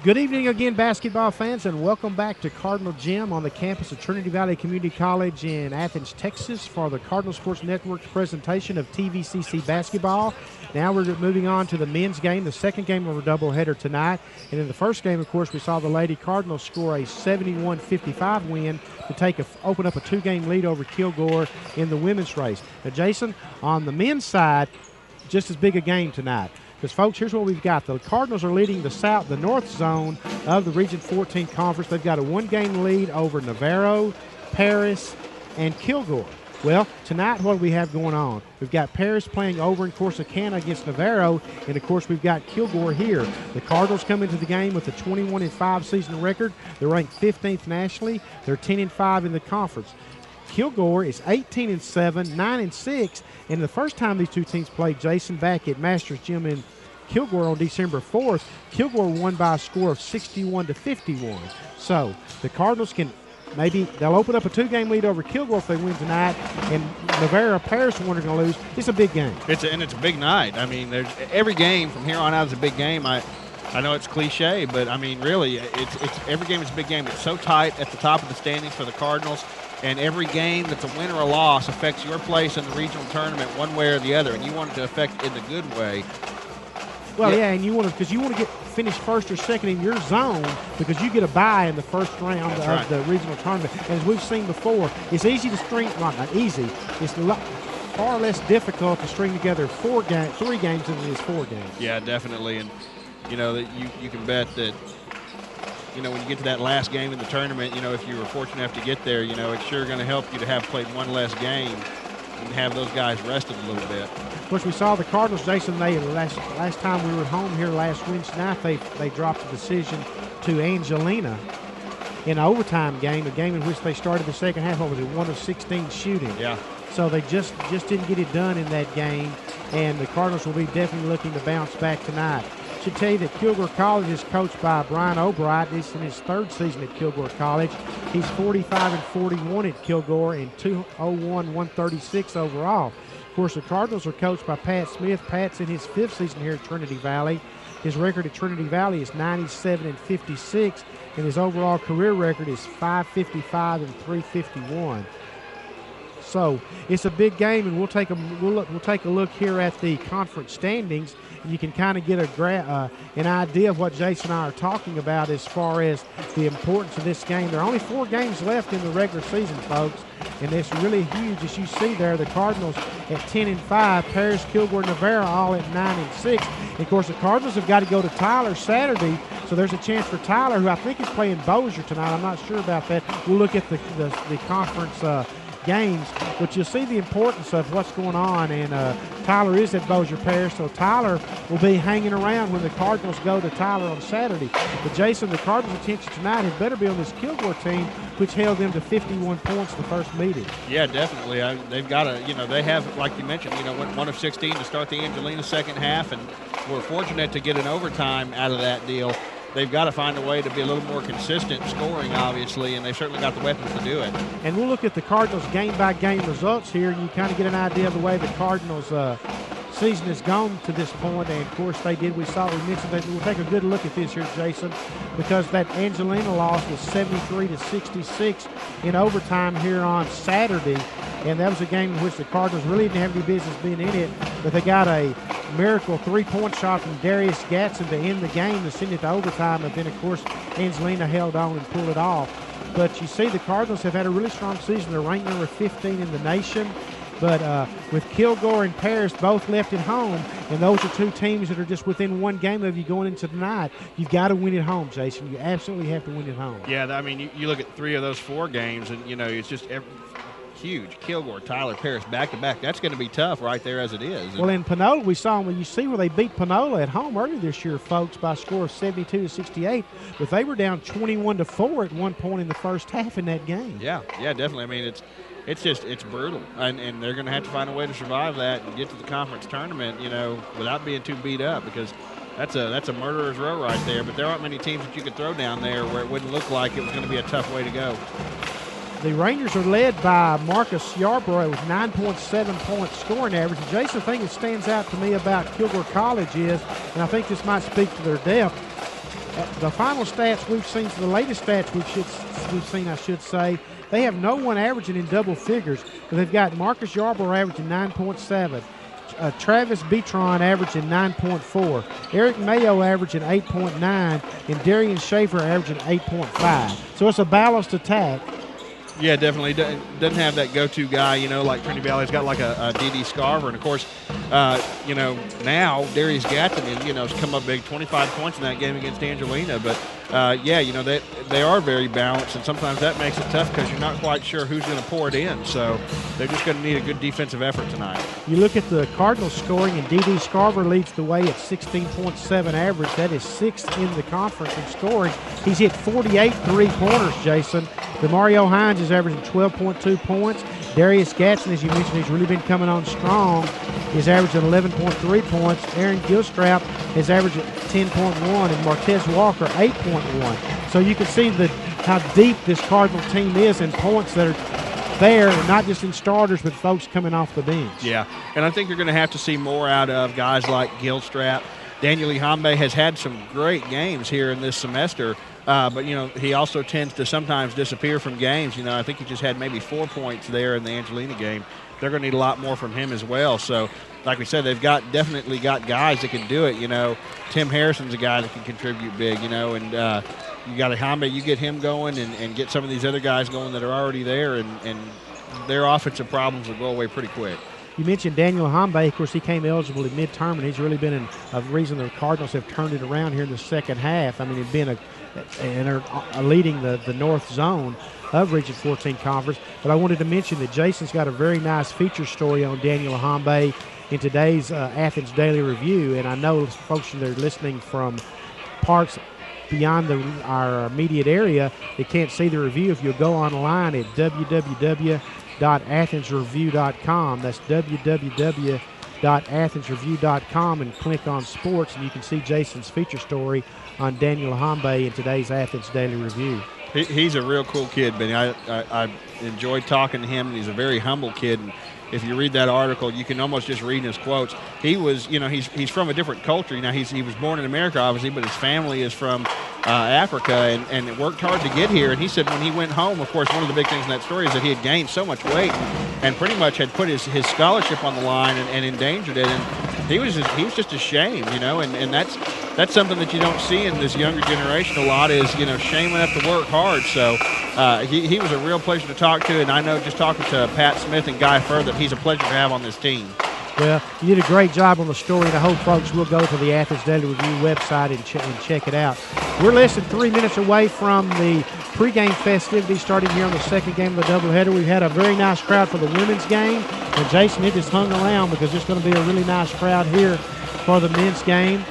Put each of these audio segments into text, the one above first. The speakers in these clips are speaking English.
Good evening again, basketball fans, and welcome back to Cardinal Gym on the campus of Trinity Valley Community College in Athens, Texas for the Cardinal Sports Network's presentation of TVCC basketball. Now we're moving on to the men's game, the second game of our doubleheader tonight. And in the first game, of course, we saw the Lady Cardinals score a 71-55 win to open up a two-game lead over Kilgore in the women's race. Now, Jason, on the men's side, just as big a game tonight. Because, folks, here's what we've got. The Cardinals are leading the north zone of the Region 14 Conference. They've got a one-game lead over Navarro, Paris, and Kilgore. Well, tonight, what do we have going on? We've got Paris playing over in Corsicana against Navarro, and, of course, we've got Kilgore here. The Cardinals come into the game with a 21-5 season record. They're ranked 15th nationally. They're 10-5 in the conference. Kilgore is 18-7, 9-6, and the first time these two teams played, Jason, back at Masters Gym in Kilgore on December 4th, Kilgore won by a score of 61-51. So the Cardinals they'll open up a two-game lead over Kilgore if they win tonight, and Navarro Paris are going to lose. It's a big game. It's a big night. I mean, every game from here on out is a big game. I know it's cliche, but I mean, really, it's every game is a big game. It's so tight at the top of the standings for the Cardinals. And every game that's a win or a loss affects your place in the regional tournament one way or the other, and you want it to affect in the good way. Well, yeah, and you want to get finished first or second in your zone because you get a bye in the first round of the regional tournament. And as we've seen before, it's easy to string, well, not easy, it's far less difficult to string together 3 games than it is 4 games. Yeah, definitely. And, you know, that you can bet that, you know, when you get to that last game in the tournament, you know, if you were fortunate enough to get there, you know, it's sure going to help you to have played one less game and have those guys rested a little bit. Of course, we saw the Cardinals, Jason, last time we were home here last Wednesday night, they dropped a decision to Angelina in an overtime game, a game in which they started the second half, 1 of 16 shooting. Yeah. So they just didn't get it done in that game, and the Cardinals will be definitely looking to bounce back tonight. I should tell you that Kilgore College is coached by Brian O'Bright. This is in his 3rd season at Kilgore College. He's 45-41 at Kilgore and 201-136 overall. Of course, the Cardinals are coached by Pat Smith. Pat's in his 5th season here at Trinity Valley. His record at Trinity Valley is 97-56, and his overall career record is 555-351. So it's a big game, and we'll take a look here at the conference standings, and you can kind of get an idea of what Jason and I are talking about as far as the importance of this game. There are only 4 games left in the regular season, folks, and it's really huge. As you see there, the Cardinals at 10-5, Paris, Kilgore, Navarro all at 9-6. And of course, the Cardinals have got to go to Tyler Saturday, so there's a chance for Tyler, who I think is playing Bossier tonight. I'm not sure about that. We'll look at the conference games, but you'll see the importance of what's going on, and Tyler is at Bossier Parish, so Tyler will be hanging around when the Cardinals go to Tyler on Saturday. But Jason, the Cardinals' attention tonight had better be on this Kilgore team, which held them to 51 points the first meeting. Yeah, definitely. They've got to, you know, they have, like you mentioned, you know, went 1 of 16 to start the Angelina second half, and we're fortunate to get an overtime out of that deal. They've got to find a way to be a little more consistent scoring, obviously, and they've certainly got the weapons to do it. And we'll look at the Cardinals' game-by-game results here, and you kind of get an idea of the way the Cardinals' season has gone to this point. And, of course, we mentioned that. We'll take a good look at this here, Jason, because that Angelina loss was 73-66 in overtime here on Saturday. And that was a game in which the Cardinals really didn't have any business being in it, but they got a miracle 3-point shot from Darius Gatson to end the game to send it to overtime. And then, of course, Angelina held on and pulled it off. But you see the Cardinals have had a really strong season. They're ranked number 15 in the nation. But with Kilgore and Paris both left at home, and those are 2 teams that are just within 1 game of you going into tonight, you've got to win at home, Jason. You absolutely have to win at home. Yeah, I mean, you look at 3 of those 4 games, and, you know, it's just huge. Kilgore, Tyler, Paris, back-to-back. That's going to be tough right there as it is. Well, in Panola, we saw them. You see where they beat Panola at home earlier this year, folks, by a score of 72-68. But they were down 21-4 at one point in the first half in that game. Yeah, definitely. I mean, it's brutal, and they're going to have to find a way to survive that and get to the conference tournament, you know, without being too beat up, because that's a murderer's row right there. But there aren't many teams that you could throw down there where it wouldn't look like it was going to be a tough way to go. The Rangers are led by Marcus Yarborough with 9.7 points scoring average. And Jason, the thing that stands out to me about Kilgore College is, and I think this might speak to their depth, the final stats we've seen, the latest stats we've seen, I should say, they have no one averaging in double figures, but they've got Marcus Yarborough averaging 9.7. Travis Beatron averaging 9.4, Eric Mayo averaging 8.9, and Darian Schaefer averaging 8.5. So it's a balanced attack. Yeah, definitely. Doesn't have that go-to guy, like Trinity Valley's got like a D.D. Scarver. And, of course, now Darius Gatlin, has come up big, 25 points in that game against Angelina. But, they are very balanced, and sometimes that makes it tough because you're not quite sure who's going to pour it in. So they're just going to need a good defensive effort tonight. You look at the Cardinals scoring, and D.D. Scarver leads the way at 16.7 average. That is 6th in the conference in scoring. He's hit 48 three-pointers, Jason. Demario Hines is averaging 12.2 points. Darius Gatlin, as you mentioned, he's really been coming on strong. He's averaging 11.3 points. Aaron Gilstrap is averaging 10.1, and Martez Walker 8.1. So you can see how deep this Cardinal team is in points that are there, not just in starters, but folks coming off the bench. Yeah, and I think you're going to have to see more out of guys like Gilstrap. Daniel Ihambe has had some great games here in this semester. But, he also tends to sometimes disappear from games. I think he just had maybe 4 points there in the Angelina game. They're going to need a lot more from him as well. So, like we said, they've definitely got guys that can do it. Tim Harrison's a guy that can contribute big, and you got Ihambe, you get him going and get some of these other guys going that are already there, and their offensive problems will go away pretty quick. You mentioned Daniel Hambe. Of course, he came eligible in midterm, and he's really been a reason the Cardinals have turned it around here in the second half. I mean, he's been leading the North Zone of Region 14 Conference. But I wanted to mention that Jason's got a very nice feature story on Daniel Hambe in today's Athens Daily Review. And I know folks that are listening from parts beyond our immediate area that can't see the review. If you'll go online at www.athensreview.com, that's www.athensreview.com, and click on sports, and you can see Jason's feature story on Daniel Hambe in today's Athens Daily Review. He's a real cool kid, Benny. I enjoyed talking to him, and he's a very humble kid. And if you read that article, you can almost just read his quotes. He was, he's from a different culture. He was born in America, obviously, but his family is from Africa, and worked hard to get here. And he said when he went home, of course, one of the big things in that story is that he had gained so much weight and pretty much had put his scholarship on the line and endangered it. And he was just ashamed, and that's something that you don't see in this younger generation a lot is, shaming up to work hard. So he was a real pleasure to talk to, and I know just talking to Pat Smith and Guy Furr that he's a pleasure to have on this team. Well, you did a great job on the story, and I hope folks will go to the Athens Daily Review website and check it out. We're less than 3 minutes away from the pregame festivities starting here on the second game of the doubleheader. We've had a very nice crowd for the women's game, and Jason, it just hung around because there's going to be a really nice crowd here for the men's game.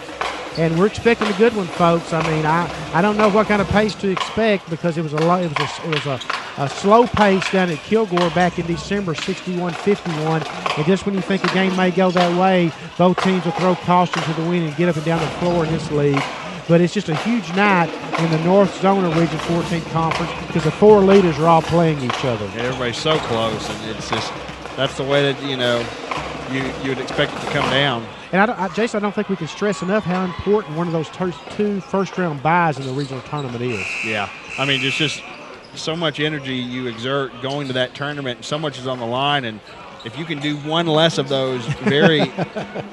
And we're expecting a good one, folks. I mean, I don't know what kind of pace to expect because it was a slow pace down at Kilgore back in December, 61-51. And just when you think a game may go that way, both teams will throw caution to the wind and get up and down the floor in this league. But it's just a huge night in the North Zone of Region 14 Conference because the four leaders are all playing each other. Yeah, everybody's so close, and it's just that's the way that you'd expect it to come down. And Jason, I don't think we can stress enough how important one of those two first-round buys in the regional tournament is. Yeah. I mean, it's just so much energy you exert going to that tournament, and so much is on the line. And if you can do one less of those very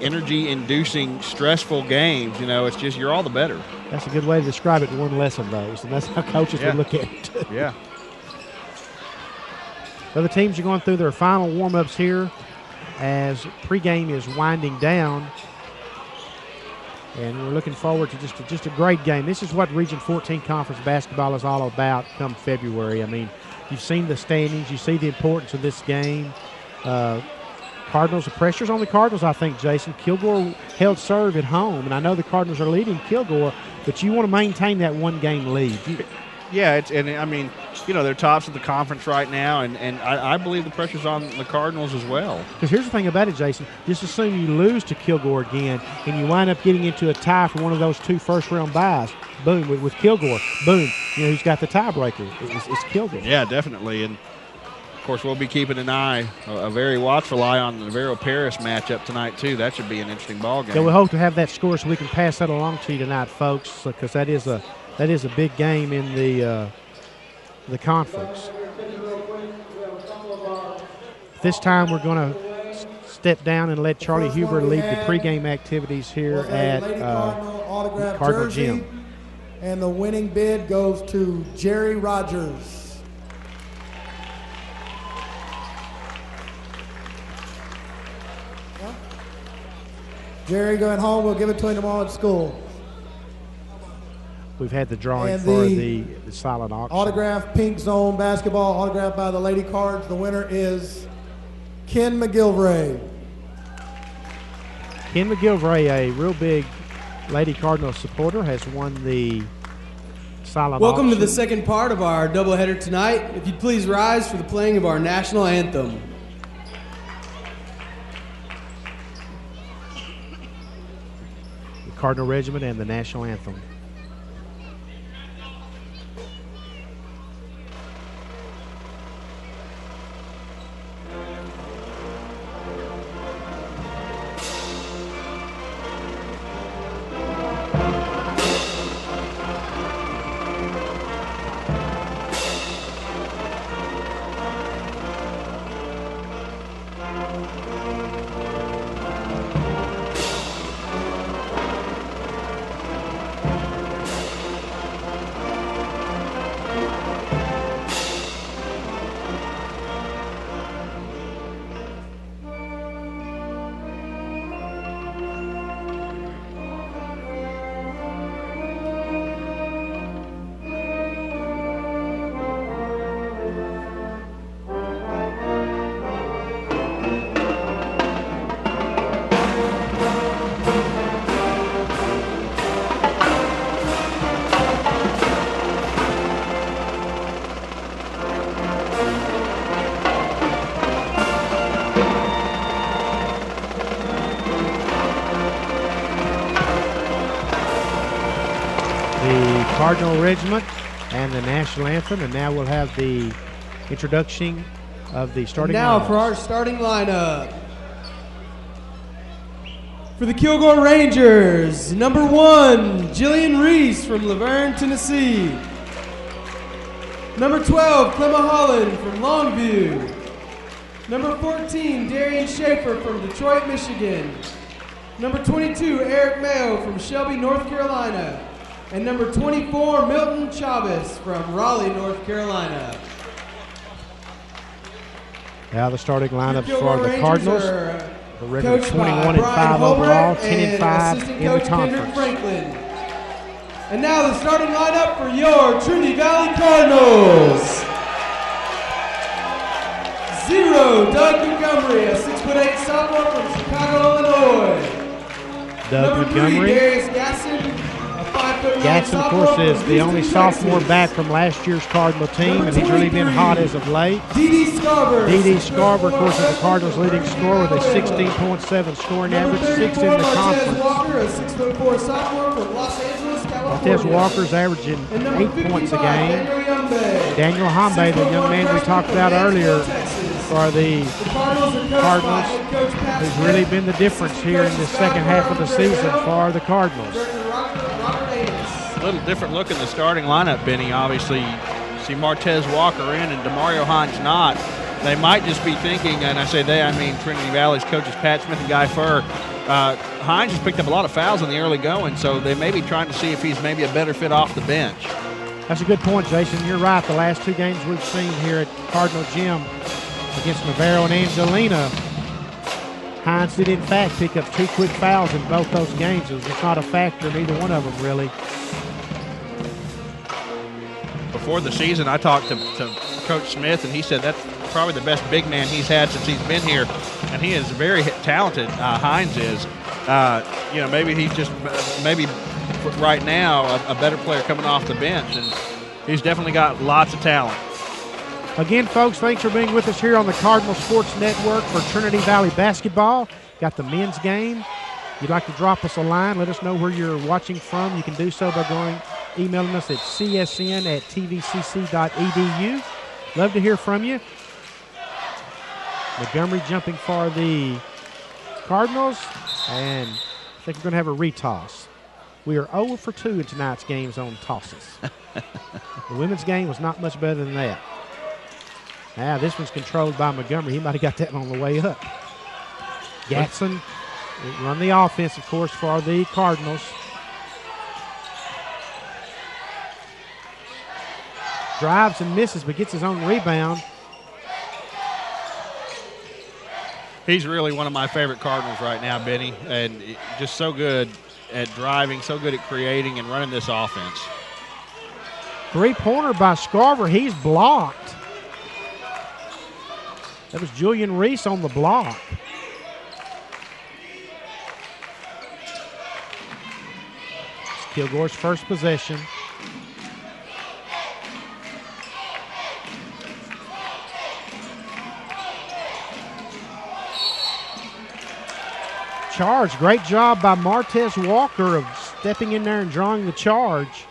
energy-inducing, stressful games, it's just you're all the better. That's a good way to describe it, one less of those. And that's how coaches would look at it. Yeah. So the teams are going through their final warm-ups here as pregame is winding down, and we're looking forward to just a great game. This is what Region 14 Conference basketball is all about come February. I mean, you've seen the standings, you see the importance of this game. Cardinals, the pressure's on the Cardinals, I think, Jason. Kilgore held serve at home, and I know the Cardinals are leading Kilgore, but you want to maintain that one-game lead. Yeah, they're tops of the conference right now, and I believe the pressure's on the Cardinals as well. Because here's the thing about it, Jason. Just assume you lose to Kilgore again, and you wind up getting into a tie for one of those two first-round buys. Boom, with Kilgore. Boom. Who's got the tiebreaker? It's Kilgore. Yeah, definitely. And, of course, we'll be keeping an eye, a very watchful eye on the Navarro-Paris matchup tonight, too. That should be an interesting ball game. Yeah, we hope to have that score so we can pass that along to you tonight, folks, because that is a big game in the conference. This time we're going to step down and let Charlie Huber lead the pregame activities here at Cardinal Gym. And the winning bid goes to Jerry Rogers. Jerry going home. We'll give it to him tomorrow at school. We've had the drawing for the silent auction. Autographed Pink Zone basketball, autographed by the Lady Cards. The winner is Ken McGilvray. Ken McGilvray, a real big Lady Cardinal supporter, has won the silent Welcome auction. to the second part of our doubleheader tonight. If you'd please rise for the playing of our national anthem. Cardinal Regiment and the national anthem. Cardinal Regiment and the national anthem, and now we'll have the introduction of the starting lineup. Now for our starting lineup. For the Kilgore Rangers, number 1, Jillian Reese from Laverne, Tennessee. Number 12, Clemma Holland from Longview. Number 14, Darian Schaefer from Detroit, Michigan. Number 22, Eric Mayo from Shelby, North Carolina. And number 24, Milton Chavez from Raleigh, North Carolina. Now the starting lineups for the Rangers Cardinals. The record coached 21 by and 5 overall, 10 and 5 assistant in the coach Kendrick conference. Franklin. And now the starting lineup for your Trinity Valley Cardinals. 0, Doug Montgomery, a 6'8" sophomore from Chicago, Illinois. Doug Number 3, Montgomery. Darius Gasson. Gasson, of course, is the only sophomore back from last year's Cardinal team, and he's really been hot as of late. D.D. Scarver. D.D. Scarver, of course, is the Cardinals' leading scorer with a 16.7 scoring average, 6 in the Martez conference. Walker, a 6'4" sophomore from Los Angeles, California. Martez Walker's averaging And number 8 points a 55, game. Daniel Daniel Hambe. Hambe, the young man we talked about earlier for the Cardinals, who's really been the difference here in the second half of the season for the Cardinals. A little different look in the starting lineup, Benny. Obviously, see Martez Walker in and DeMario Hines not. They might just be thinking, and I say they, I mean Trinity Valley's coaches Pat Smith and Guy Furr. Hines has picked up a lot of fouls in the early going, so they may be trying to see if he's maybe a better fit off the bench. That's a good point, Jason. You're right. The last two games we've seen here at Cardinal Gym against Navarro and Angelina, Hines did in fact pick up 2 quick fouls in both those games. It was just not a factor in either one of them, really. Before the season, I talked to Coach Smith, and he said that's probably the best big man he's had since he's been here, and he is very talented. Hines is. Maybe he's just right now a better player coming off the bench, and he's definitely got lots of talent. Again, folks, thanks for being with us here on the Cardinal Sports Network for Trinity Valley Basketball. Got the men's game. If you'd like to drop us a line, let us know where you're watching from. You can do so by emailing us at csn@tvcc.edu. Love to hear from you. Montgomery jumping for the Cardinals, and I think we're going to have a retoss. We are 0 for 2 in tonight's games on tosses. The women's game was not much better than that. Now this one's controlled by Montgomery. He might have got that on the way up. Gatson run the offense, of course, for the Cardinals. Drives and misses, but gets his own rebound. He's really one of my favorite Cardinals right now, Benny, and just so good at driving, so good at creating and running this offense. Three-pointer by Scarver. He's blocked. That was Julian Reese on the block. It's Kilgore's first possession. Charge. Great job by Martez Walker of stepping in there and drawing the charge.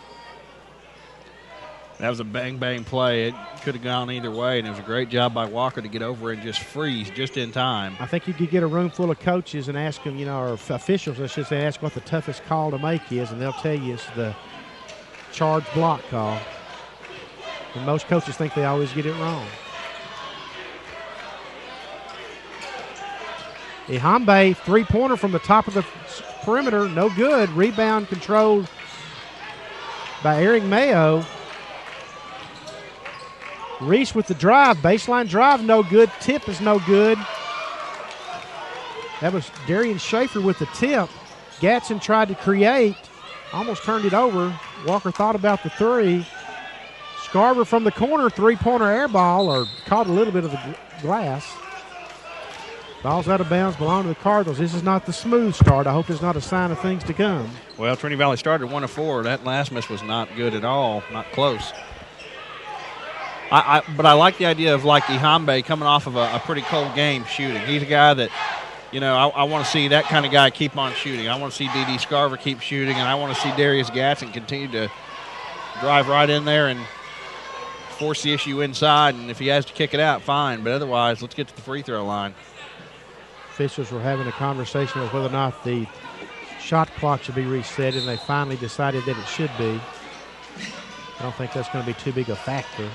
That was a bang-bang play. It could have gone either way, and it was a great job by Walker to get over and just freeze just in time. I think you could get a room full of coaches and ask them, or officials, I should say, ask what the toughest call to make is, and they'll tell you it's the charge block call. And most coaches think they always get it wrong. Ihambe, three-pointer from the top of the perimeter, no good. Rebound controlled by Eric Mayo. Reese with the drive, baseline drive, no good. Tip is no good. That was Darian Schaefer with the tip. Gatson tried to create, almost turned it over. Walker thought about the three. Scarver from the corner, three-pointer air ball, or caught a little bit of the glass. Ball's out of bounds, belong to the Cardinals. This is not the smooth start. I hope it's not a sign of things to come. Well, Trinity Valley started 1 of 4. That last miss was not good at all, not close. But I like the idea of like Ihambe coming off of a pretty cold game shooting. He's a guy that, I want to see that kind of guy keep on shooting. I want to see D.D. Scarver keep shooting, and I want to see Darius Gatson continue to drive right in there and force the issue inside. And if he has to kick it out, fine. But otherwise, let's get to the free throw line. Officials were having a conversation with whether or not the shot clock should be reset, and they finally decided that it should be. I don't think that's going to be too big a factor.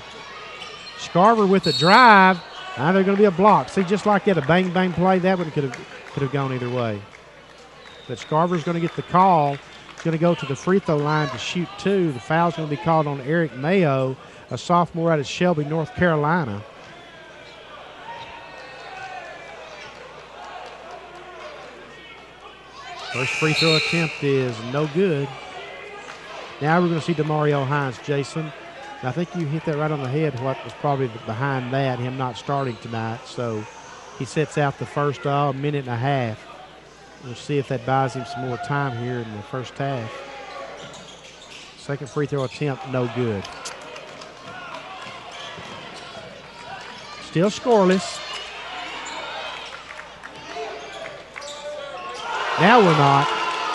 Scarver with the drive. Now they're going to be a block. See, just like that, a bang-bang play, that one could have gone either way. But Scarver's going to get the call. He's going to go to the free throw line to shoot two. The foul's going to be called on Eric Mayo, a sophomore out of Shelby, North Carolina. First free throw attempt is no good. Now we're going to see DeMario Hines, Jason. I think you hit that right on the head, what was probably behind that, him not starting tonight. So he sets out the first minute and a half. We'll see if that buys him some more time here in the first half. Second free throw attempt, no good. Still scoreless. Now we're not.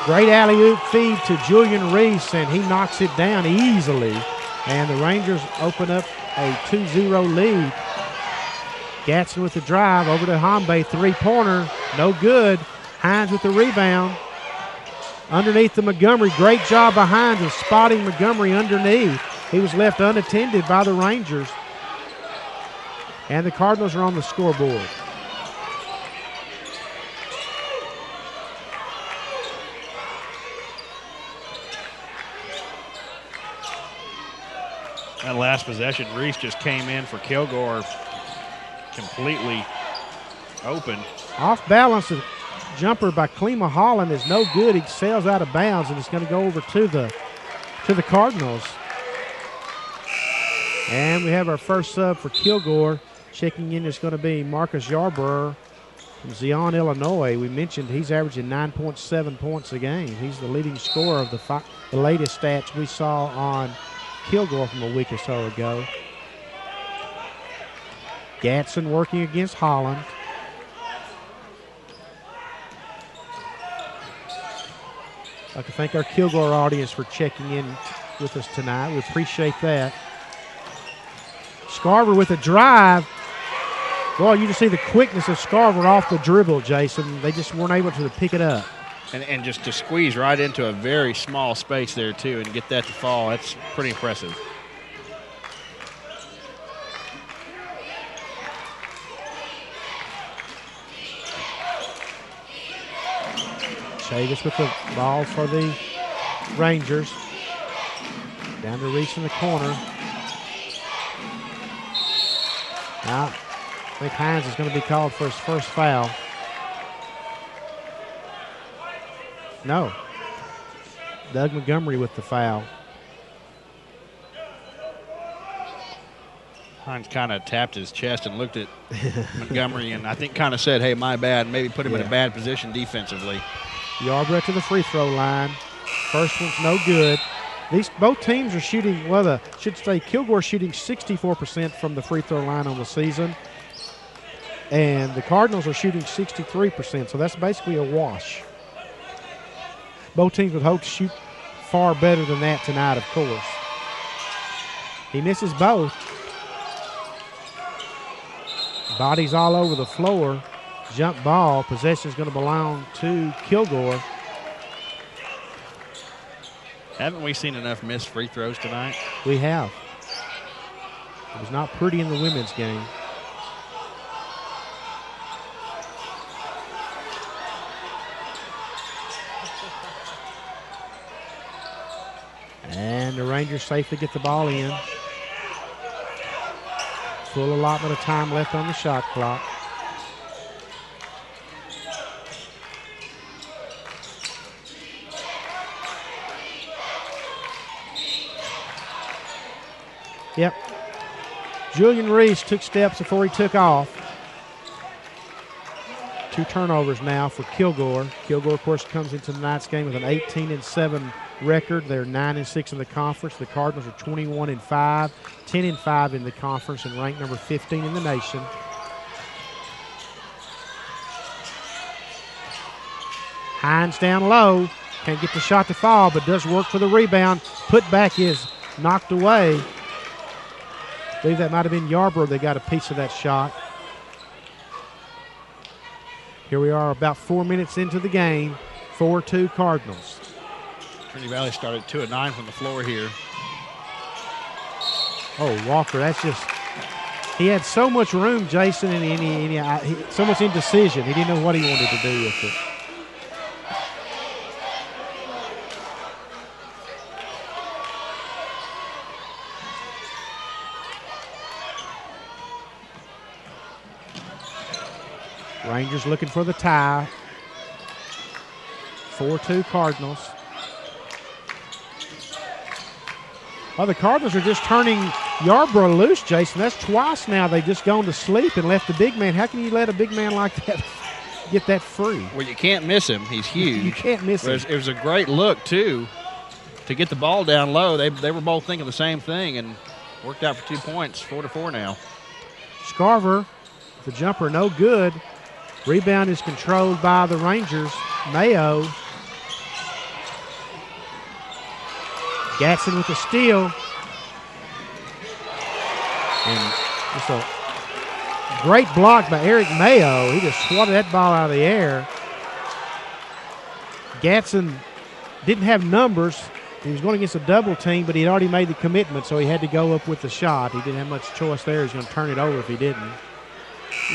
Great alley-oop feed to Julian Reese, and he knocks it down easily. And the Rangers open up a 2-0 lead. Gatson with the drive over to Hambe, three-pointer, no good. Hines with the rebound. Underneath the Montgomery, great job by Hines of spotting Montgomery underneath. He was left unattended by the Rangers. And the Cardinals are on the scoreboard. That last possession, Reese just came in for Kilgore completely open. Off balance, a jumper by Klima Holland is no good. He sails out of bounds, and it's going to go over to the Cardinals. And we have our first sub for Kilgore. Checking in is going to be Marcus Yarborough from Zion, Illinois. We mentioned he's averaging 9.7 points a game. He's the leading scorer of the latest stats we saw on Kilgore from a week or so ago. Gatson working against Holland. I'd like to thank our Kilgore audience for checking in with us tonight. We appreciate that. Scarver with a drive. Boy, you just see the quickness of Scarver off the dribble, Jason. They just weren't able to pick it up. And just to squeeze right into a very small space there, too, and get that to fall, that's pretty impressive. Chavis with the ball for the Rangers. Down to Reese in the corner. Now, I think Hines is going to be called for his first foul. No. Doug Montgomery with the foul. Hines kind of tapped his chest and looked at Montgomery and I think kind of said, hey, my bad, maybe put him in a bad position defensively. Yarborough to the free throw line. First one's no good. Both teams are shooting, well, should say Kilgore shooting 64% from the free throw line on the season. And the Cardinals are shooting 63%, so that's basically a wash. Both teams would hope to shoot far better than that tonight, of course. He misses both. Bodies all over the floor. Jump ball. Possession is going to belong to Kilgore. Haven't we seen enough missed free throws tonight? We have. It was not pretty in the women's game. And the Rangers safely get the ball in. Full allotment of time left on the shot clock. Yep. Julian Reese took steps before he took off. 2 turnovers now for Kilgore. Kilgore, of course, comes into tonight's game with an 18-7 record. They're 9-6 in the conference. The Cardinals are 21-5, 10-5 in the conference, and ranked number 15 in the nation. Hines down low. Can't get the shot to fall, but does work for the rebound. Put back is knocked away. I believe that might have been Yarborough that got a piece of that shot. Here we are about 4 minutes into the game. 4-2 Cardinals. Trinity Valley started 2 of 9 from the floor here. Oh, Walker, that's just, he had so much room, Jason, and so much indecision. He didn't know what he wanted to do with it. Rangers looking for the tie. 4-2 Cardinals. Well, the Cardinals are just turning Yarborough loose, Jason. That's twice now they've just gone to sleep and left the big man. How can you let a big man like that get that free? Well, you can't miss him. He's huge. You can't miss him. It was a great look, too, to get the ball down low. They were both thinking the same thing and worked out for 2 points, 4-4 now. Scarver, the jumper, no good. Rebound is controlled by the Rangers. Mayo. Gatson with the steal. And just a great block by Eric Mayo. He just swatted that ball out of the air. Gatson didn't have numbers. He was going against a double team, but he had already made the commitment, so he had to go up with the shot. He didn't have much choice there. He's going to turn it over if he didn't.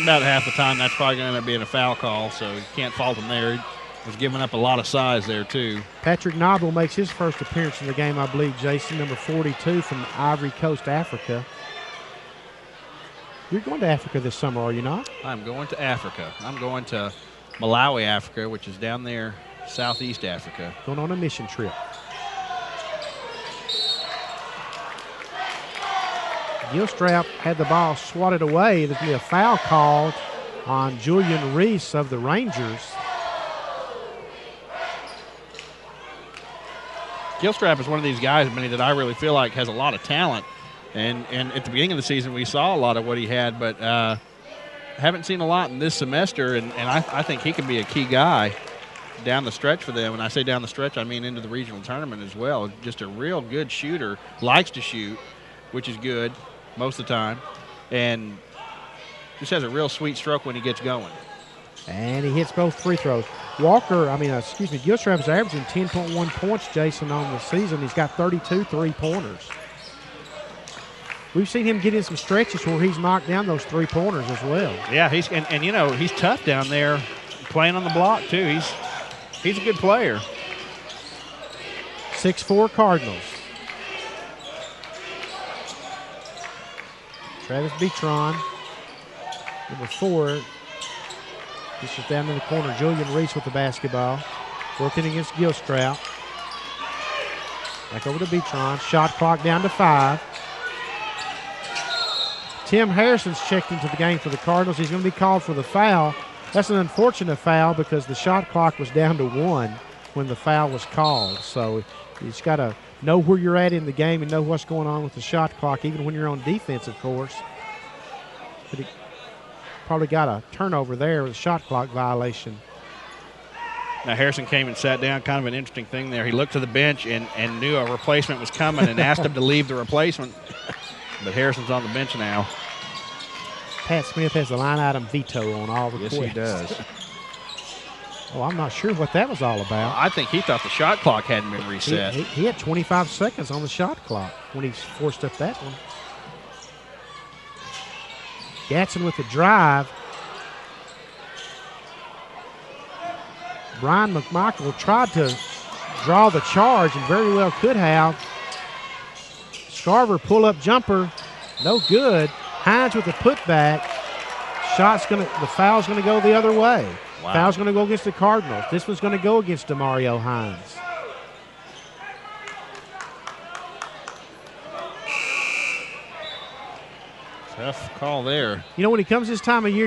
About half the time, that's probably going to end up being a foul call, so you can't fault him there. He was giving up a lot of size there, too. Patrick Noble makes his first appearance in the game, I believe, Jason, number 42 from Ivory Coast, Africa. You're going to Africa this summer, are you not? I'm going to Africa. I'm going to Malawi, Africa, which is down there, southeast Africa. Going on a mission trip. Gilstrap had the ball swatted away. There's going to be a foul called on Julian Reese of the Rangers. Gilstrap is one of these guys, Benny, that I really feel like has a lot of talent. And at the beginning of the season, we saw a lot of what he had, but haven't seen a lot in this semester. And I think he can be a key guy down the stretch for them. When I say down the stretch, I mean into the regional tournament as well. Just a real good shooter, likes to shoot, which is good most of the time. And just has a real sweet stroke when he gets going. And he hits both free throws. Gilstrap is averaging 10.1 points, Jason, on the season. He's got 32 three-pointers. We've seen him get in some stretches where he's knocked down those three-pointers as well. Yeah, he's tough down there playing on the block, too. He's a good player. 6'4" Cardinals. Travis Beatron, number 4. This is down in the corner. Julian Reese with the basketball. Working against Gilstrap. Back over to Beatron. Shot clock down to 5. Tim Harrison's checked into the game for the Cardinals. He's going to be called for the foul. That's an unfortunate foul because the shot clock was down to 1 when the foul was called. So you just got to know where you're at in the game and know what's going on with the shot clock, even when you're on defense, of course. But he probably got a turnover there with a shot clock violation. Now, Harrison came and sat down. Kind of an interesting thing there. He looked to the bench and knew a replacement was coming and asked him to leave the replacement. But Harrison's on the bench now. Pat Smith has a line item veto on all requests. Yes, he does. Oh, I'm not sure what that was all about. I think he thought the shot clock hadn't been reset. He had 25 seconds on the shot clock when he forced up that one. Gatson with the drive. Brian McMichael tried to draw the charge and very well could have. Scarver pull-up jumper, no good. Hines with the putback. The foul's going to go the other way. Wow. Foul's going to go against the Cardinals. This one's going to go against DeMario Hines. Tough call there. You know, when it comes this time of year,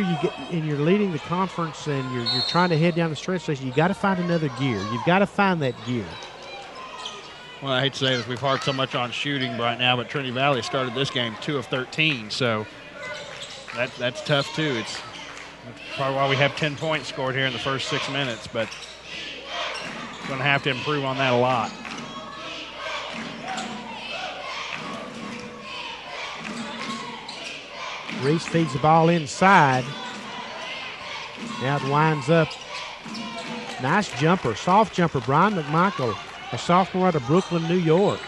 you're leading the conference and you're trying to head down the stretch station, you got to find another gear. You've got to find that gear. Well, I hate to say this, we've harped so much on shooting right now, but Trinity Valley started this game 2 of 13, so that's tough too. That's probably why we have 10 points scored here in the first 6 minutes, but going to have to improve on that a lot. Reese feeds the ball inside. Now it winds up. Nice jumper, soft jumper. Brian McMichael, a sophomore out of Brooklyn, New York,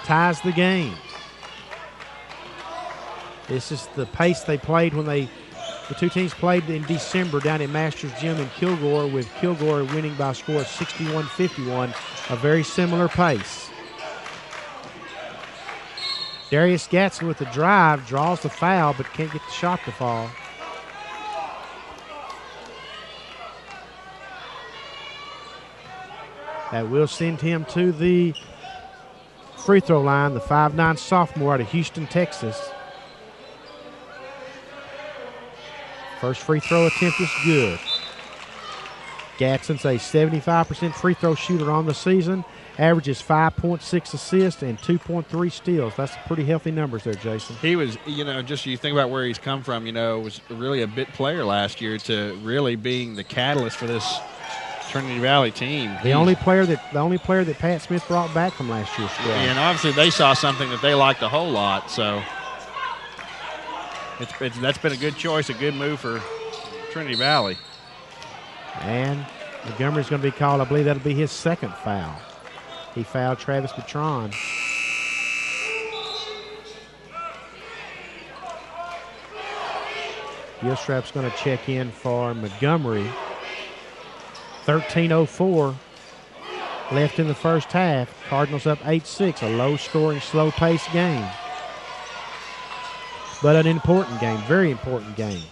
ties the game. This is the pace they played when the two teams played in December down at Masters Gym in Kilgore, with Kilgore winning by a score of 61-51, a very similar pace. Darius Gatson with the drive, draws the foul, but can't get the shot to fall. That will send him to the free throw line, the 5'9" sophomore out of Houston, Texas. First free throw attempt is good. Gatson's a 75% free throw shooter on the season. Averages 5.6 assists and 2.3 steals. That's pretty healthy numbers there, Jason. He was, just you think about where he's come from, was really a bit player last year to really being the catalyst for this Trinity Valley team. The only player that Pat Smith brought back from last year's squad. And obviously they saw something that they liked a whole lot, so that's been a good choice, a good move for Trinity Valley. And Montgomery's going to be called. I believe that'll be his second foul. He fouled Travis Petron. Gilstrap's going to check in for Montgomery. 13:04 left in the first half. Cardinals up 8-6, a low-scoring, slow-paced game. But an important game, very important game.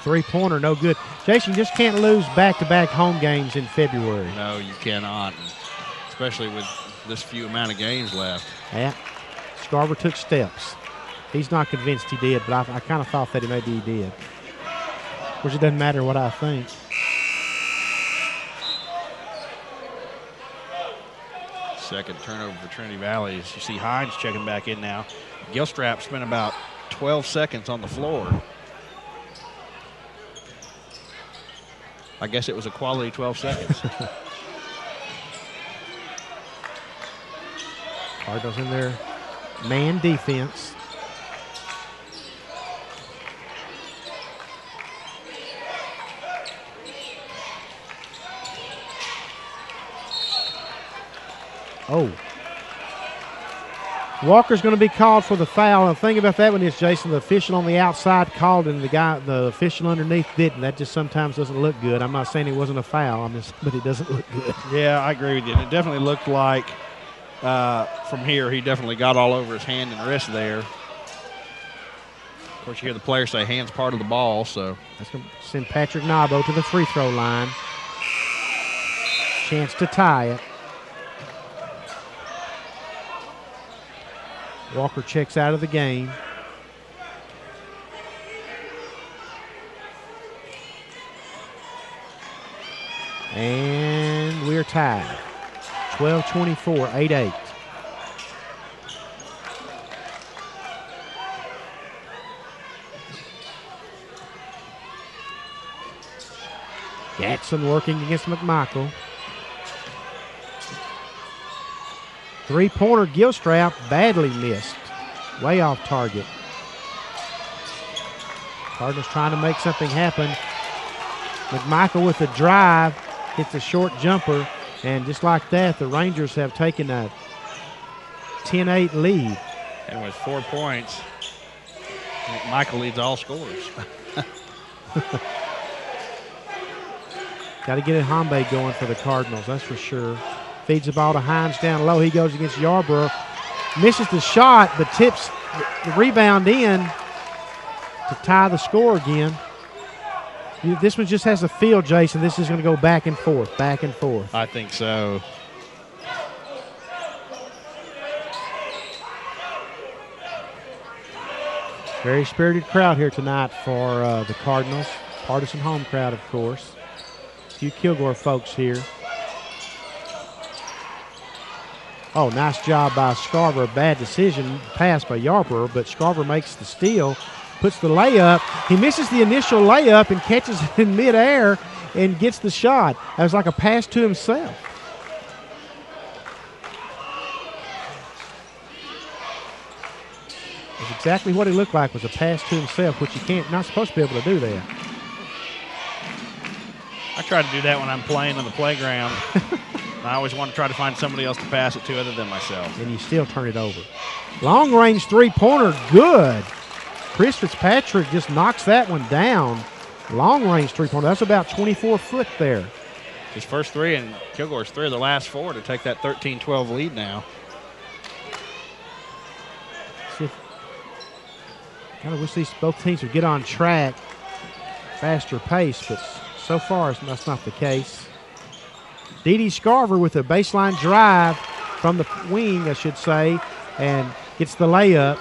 Three-pointer, no good. Jason, you just can't lose back-to-back home games in February. No, you cannot, especially with this few amount of games left. Yeah, Scarver took steps. He's not convinced he did, but I kind of thought that maybe he did. Of course, it doesn't matter what I think. Second turnover for Trinity Valley. As you see Hines checking back in now. Gilstrap spent about 12 seconds on the floor. I guess it was a quality 12 seconds. Cardinals in their man defense. Oh. Walker's going to be called for the foul. And the thing about that one is, Jason, the official on the outside called and the official underneath didn't. That just sometimes doesn't look good. I'm not saying it wasn't a foul, but it doesn't look good. Yeah, I agree with you. It definitely looked like from here he definitely got all over his hand and wrist there. Of course, you hear the player say hand's part of the ball, so. That's going to send Patrick Nabo to the free throw line. Chance to tie it. Walker checks out of the game. And we're tied. 12-24, 8-8. Gatson working against McMichael. Three-pointer Gilstrap badly missed. Way off target. Cardinals trying to make something happen. McMichael with the drive, hits a short jumper, and just like that, the Rangers have taken a 10-8 lead. And with 4 points, McMichael leads all scorers. Got to get a Hambe going for the Cardinals, that's for sure. Feeds the ball to Hines down low. He goes against Yarborough. Misses the shot, but tips the rebound in to tie the score again. This one just has a feel, Jason. This is going to go back and forth, back and forth. I think so. Very spirited crowd here tonight for the Cardinals. Partisan home crowd, of course. A few Kilgore folks here. Oh, nice job by Scarver. Bad decision pass by Yarborough, but Scarver makes the steal, puts the layup. He misses the initial layup and catches it in midair and gets the shot. That was like a pass to himself. That's exactly what it looked like, was a pass to himself, which you not supposed to be able to do that. I try to do that when I'm playing on the playground. I always want to try to find somebody else to pass it to other than myself. And you still turn it over. Long-range three-pointer, good. Chris Fitzpatrick just knocks that one down. Long-range three-pointer, that's about 24 foot there. His first three, and Kilgore's three of the last four to take that 13-12 lead now. Kind of wish both teams would get on track, faster pace, but so far that's not the case. D.D. Scarver with a baseline drive from the wing, I should say, and gets the layup.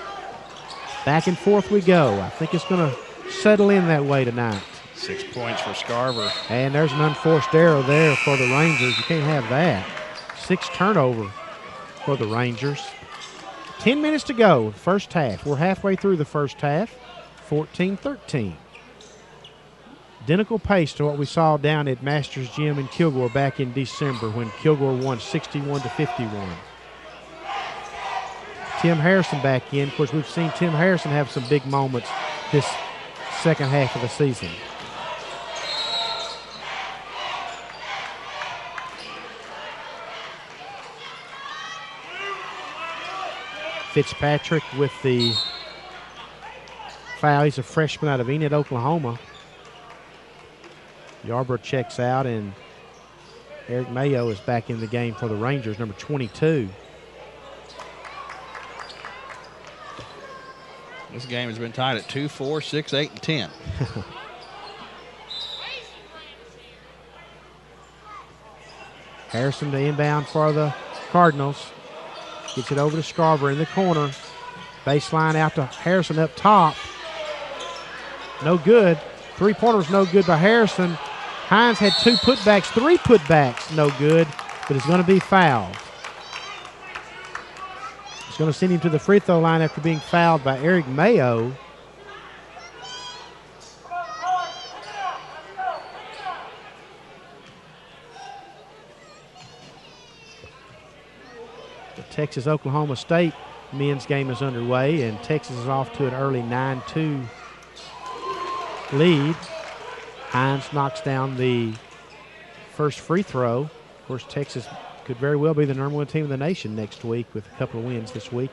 Back and forth we go. I think it's going to settle in that way tonight. 6 points for Scarver. And there's an unforced error there for the Rangers. You can't have that. 6 turnover for the Rangers. 10 minutes to go, first half. We're halfway through the first half, 14-13. Identical pace to what we saw down at Masters Gym in Kilgore back in December when Kilgore won 61-51. Tim Harrison back in. Of course, we've seen Tim Harrison have some big moments this second half of the season. Fitzpatrick with the foul. He's a freshman out of Enid, Oklahoma. Yarborough checks out, and Eric Mayo is back in the game for the Rangers, number 22. This game has been tied at 2, 4, 6, 8, and 10. Harrison to inbound for the Cardinals. Gets it over to Scarver in the corner. Baseline out to Harrison up top. No good. Three-pointer's no good by Harrison. Hines had 2 putbacks, 3 putbacks, no good, but it's going to be fouled. It's going to send him to the free throw line after being fouled by Eric Mayo. The Texas-Oklahoma State men's game is underway, and Texas is off to an early 9-2 lead. Hines knocks down the first free throw. Of course, Texas could very well be the number 1 team in the nation next week with a couple of wins this week,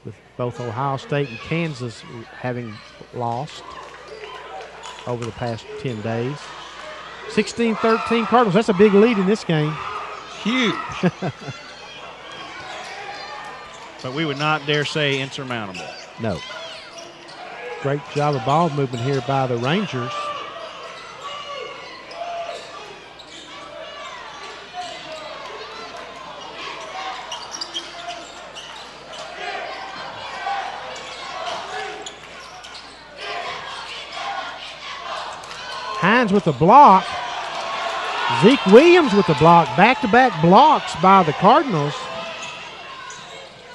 with both Ohio State and Kansas having lost over the past 10 days. 16-13 Cardinals. That's a big lead in this game. Huge. But we would not dare say insurmountable. No. Great job of ball movement here by the Rangers. Hines with the block. Zeke Williams with the block. Back-to-back blocks by the Cardinals.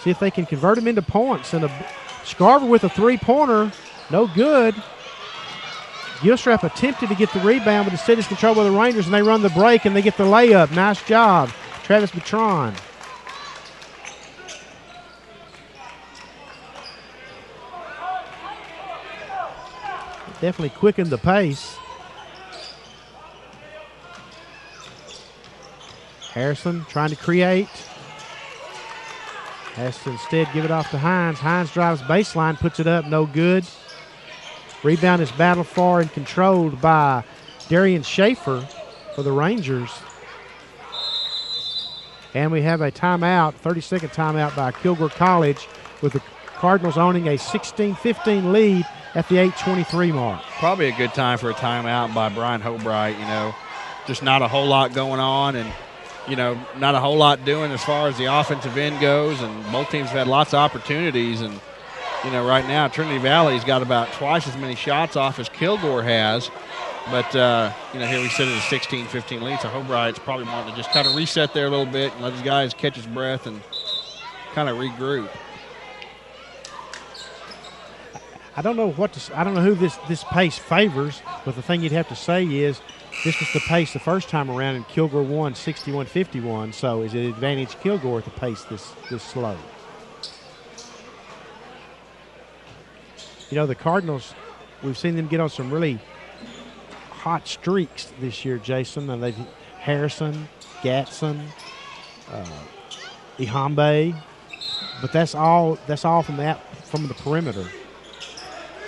See if they can convert them into points. And Scarver with a three-pointer. No good. Gilstrap attempted to get the rebound, but instead it's controlled by the Rangers, and they run the break, and they get the layup. Nice job, Travis Batron. Definitely quickened the pace. Harrison trying to create. Has to instead give it off to Hines. Hines drives baseline, puts it up, no good. Rebound is battled for and controlled by Darian Schaefer for the Rangers. And we have a timeout, 30-second timeout by Kilgore College, with the Cardinals owning a 16-15 lead at the 8:23 mark. Probably a good time for a timeout by Brian Hobright. You know, just not a whole lot going on, and you know, not a whole lot doing as far as the offensive end goes, and both teams have had lots of opportunities. And, you know, right now Trinity Valley's got about twice as many shots off as Kilgore has. But, you know, here we sit at a 16-15 lead, so Hobright's probably wanting to just kind of reset there a little bit and let his guys catch his breath and kind of regroup. I don't know who this pace favors, but the thing you'd have to say is this was the pace the first time around, and Kilgore won 61-51. So is it advantage Kilgore to pace this slow? You know, the Cardinals, we've seen them get on some really hot streaks this year, Jason. And they've Harrison, Gatson, Ihambe, but that's all from the perimeter,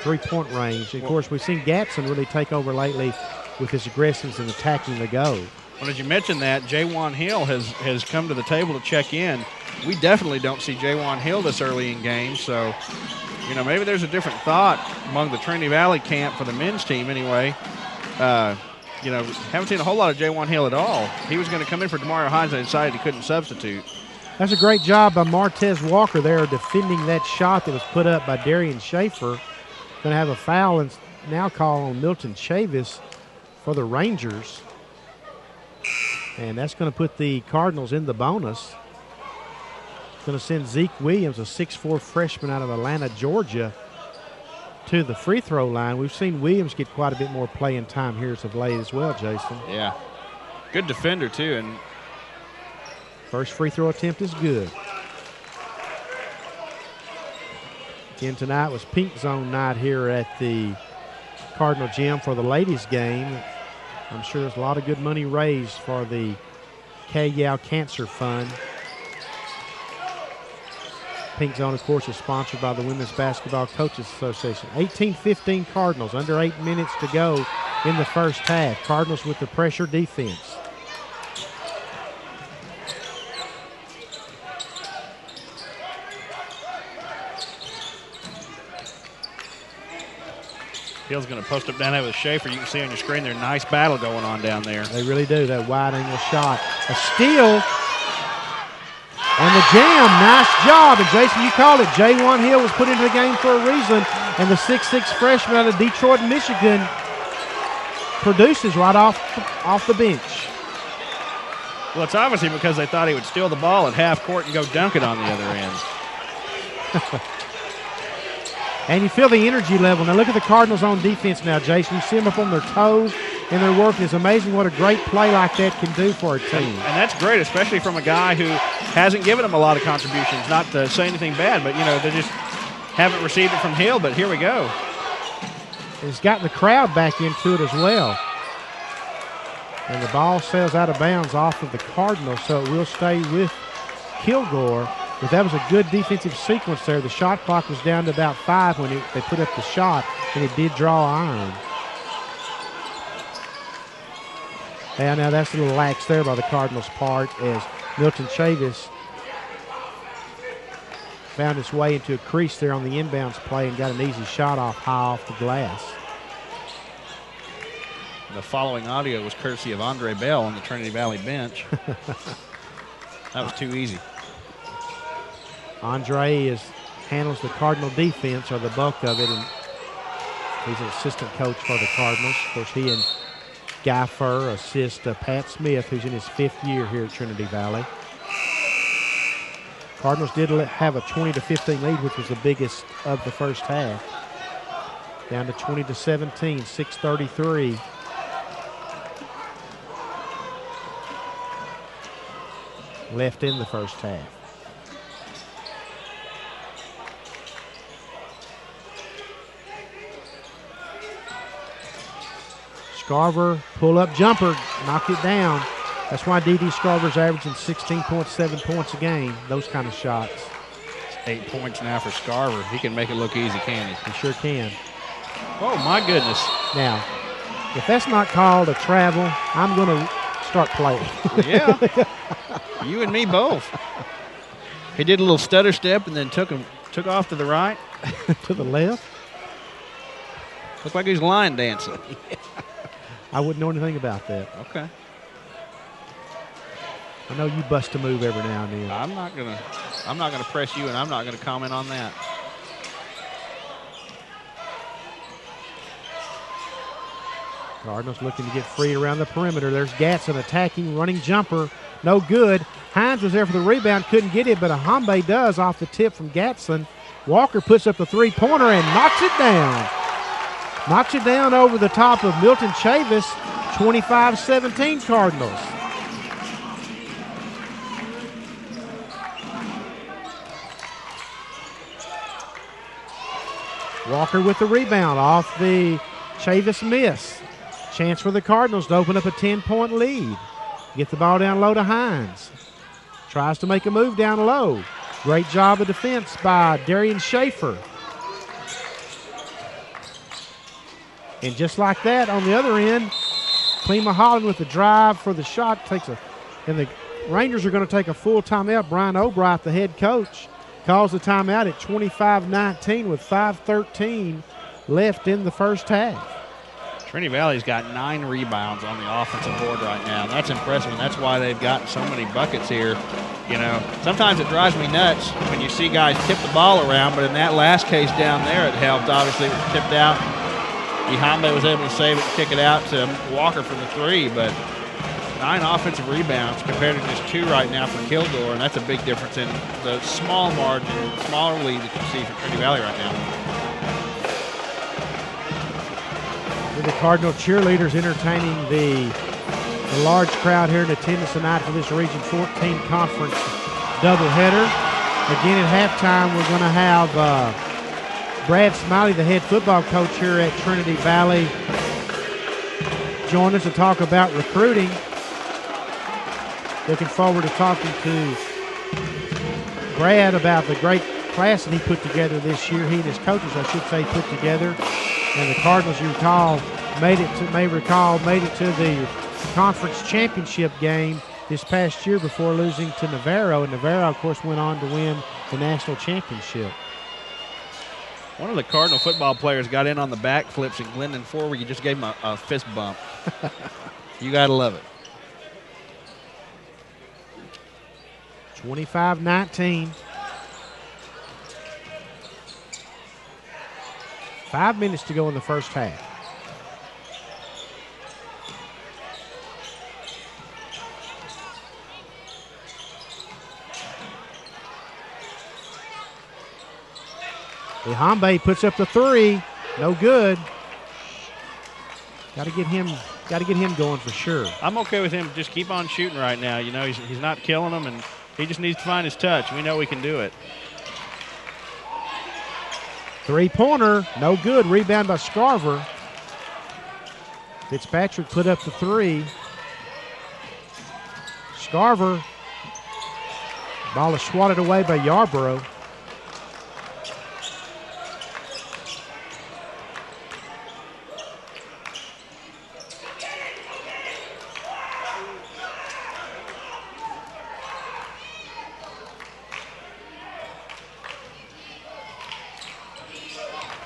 3-point range. And of course, we've seen Gatson really take over lately with his aggressiveness and attacking the goal. Well, as you mentioned that, Jaywan Hill has come to the table to check in. We definitely don't see Jaywan Hill this early in games, so, you know, maybe there's a different thought among the Trinity Valley camp for the men's team anyway. You know, haven't seen a whole lot of Jaywan Hill at all. He was going to come in for Demario Hines and decided he couldn't substitute. That's a great job by Martez Walker there defending that shot that was put up by Darian Schaefer. Going to have a foul and now call on Milton Chavis for the Rangers. And that's going to put the Cardinals in the bonus. It's going to send Zeke Williams, a 6'4 freshman out of Atlanta, Georgia, to the free throw line. We've seen Williams get quite a bit more playing time here as of late as well, Jason. Yeah. Good defender, too. And first free throw attempt is good. Again, tonight was pink zone night here at the Cardinal Gym for the ladies' game. I'm sure there's a lot of good money raised for the K-Yow Cancer Fund. Pink Zone, of course, is sponsored by the Women's Basketball Coaches Association. 18-15 Cardinals, under 8 minutes to go in the first half. Cardinals with the pressure defense. Hill's going to post up down there with Schaefer. You can see on your screen there's a nice battle going on down there. They really do, that wide angle shot. A steal. And the jam, nice job. And Jason, you called it. Jaywan Hill was put into the game for a reason. And the 6'6 freshman out of Detroit, Michigan, produces right off the bench. Well, it's obviously because they thought he would steal the ball at half court and go dunk it on the other end. And you feel the energy level. Now look at the Cardinals on defense now, Jason. You see them up on their toes, and they're working. It's amazing what a great play like that can do for a team. And that's great, especially from a guy who hasn't given them a lot of contributions. Not to say anything bad, but, you know, they just haven't received it from Hill, but here we go. It's gotten the crowd back into it as well. And the ball sails out of bounds off of the Cardinals, so it will stay with Kilgore. But that was a good defensive sequence there. The shot clock was down to about 5 when they put up the shot, and it did draw iron. Yeah, now that's a little lax there by the Cardinals' part as Milton Chavis found his way into a crease there on the inbounds play and got an easy shot off the glass. The following audio was courtesy of Andre Bell on the Trinity Valley bench. That was too easy. Andre handles the Cardinal defense, or the bulk of it, and he's an assistant coach for the Cardinals. Of course, he and Guy Furr assist Pat Smith, who's in his 5th year here at Trinity Valley. Cardinals did have a 20-15 lead, which was the biggest of the first half. Down to 20-17, 6:33. Left in the first half. Scarver, pull-up jumper, knocked it down. That's why D.D. Scarver's averaging 16.7 points a game, those kind of shots. It's 8 points now for Scarver. He can make it look easy, can't he? He sure can. Oh, my goodness. Now, if that's not called a travel, I'm going to start playing. Yeah. You and me both. He did a little stutter step and then took off to the right. To the left. Looked like he was line dancing. I wouldn't know anything about that. Okay. I know you bust a move every now and then. I'm not gonna press you, and I'm not gonna comment on that. Cardinals looking to get free around the perimeter. There's Gatson attacking, running jumper. No good. Hines was there for the rebound, couldn't get it, but Ahambe does off the tip from Gatson. Walker puts up the three-pointer and knocks it down. Knocks it down over the top of Milton Chavis, 25-17 Cardinals. Walker with the rebound off the Chavis miss. Chance for the Cardinals to open up a 10-point lead. Get the ball down low to Hines. Tries to make a move down low. Great job of defense by Darian Schaefer. And just like that, on the other end, Klima Holland with the drive for the shot and the Rangers are going to take a full timeout. Brian O'Bright, the head coach, calls the timeout at 25-19 with 5:13 left in the first half. Trinity Valley's got 9 rebounds on the offensive board right now. That's impressive, and that's why they've gotten so many buckets here. You know, sometimes it drives me nuts when you see guys tip the ball around, but in that last case down there, it helped. Obviously, it was tipped out. Ihambe was able to save it and kick it out to Walker for the 3, but 9 offensive rebounds compared to just 2 right now for Kilgore, and that's a big difference in the small margin, smaller lead that you see for Trinity Valley right now. With the Cardinal cheerleaders entertaining the large crowd here in attendance tonight for this Region 14 Conference doubleheader. Again, at halftime, we're going to have Brad Smiley, the head football coach here at Trinity Valley, join us to talk about recruiting. Looking forward to talking to Brad about the great class that he put together this year. He and his coaches, I should say, put together. And the Cardinals, you recall, made it to the conference championship game this past year before losing to Navarro. And Navarro, of course, went on to win the national championship. One of the Cardinal football players got in on the backflips in Glendon 4 where you just gave him a fist bump. You got to love it. 25-19. 5 minutes to go in the first half. Ihambe puts up the 3. No good. Got to get him going for sure. I'm okay with him. Just keep on shooting right now. You know, he's not killing them, and he just needs to find his touch. We know we can do it. Three-pointer, no good. Rebound by Scarver. Fitzpatrick put up the 3. Scarver. Ball is swatted away by Yarborough.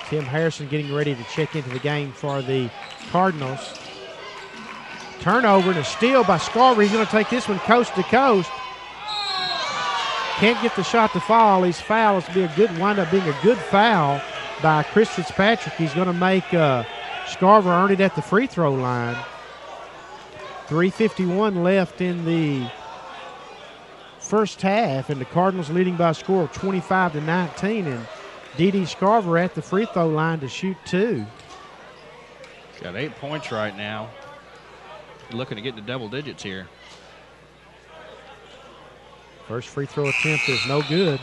Tim Harrison getting ready to check into the game for the Cardinals. Turnover and a steal by Scarver. He's going to take this one coast to coast. Can't get the shot to fall. He's fouled. It's wind up being a good foul by Chris Fitzpatrick. He's going to make Scarver earn it at the free throw line. 3:51 left in the first half, and the Cardinals leading by a score of 25-19. And D.D. Scarver at the free throw line to shoot 2. He's got 8 points right now. Looking to get to double digits here. First free throw attempt is no good.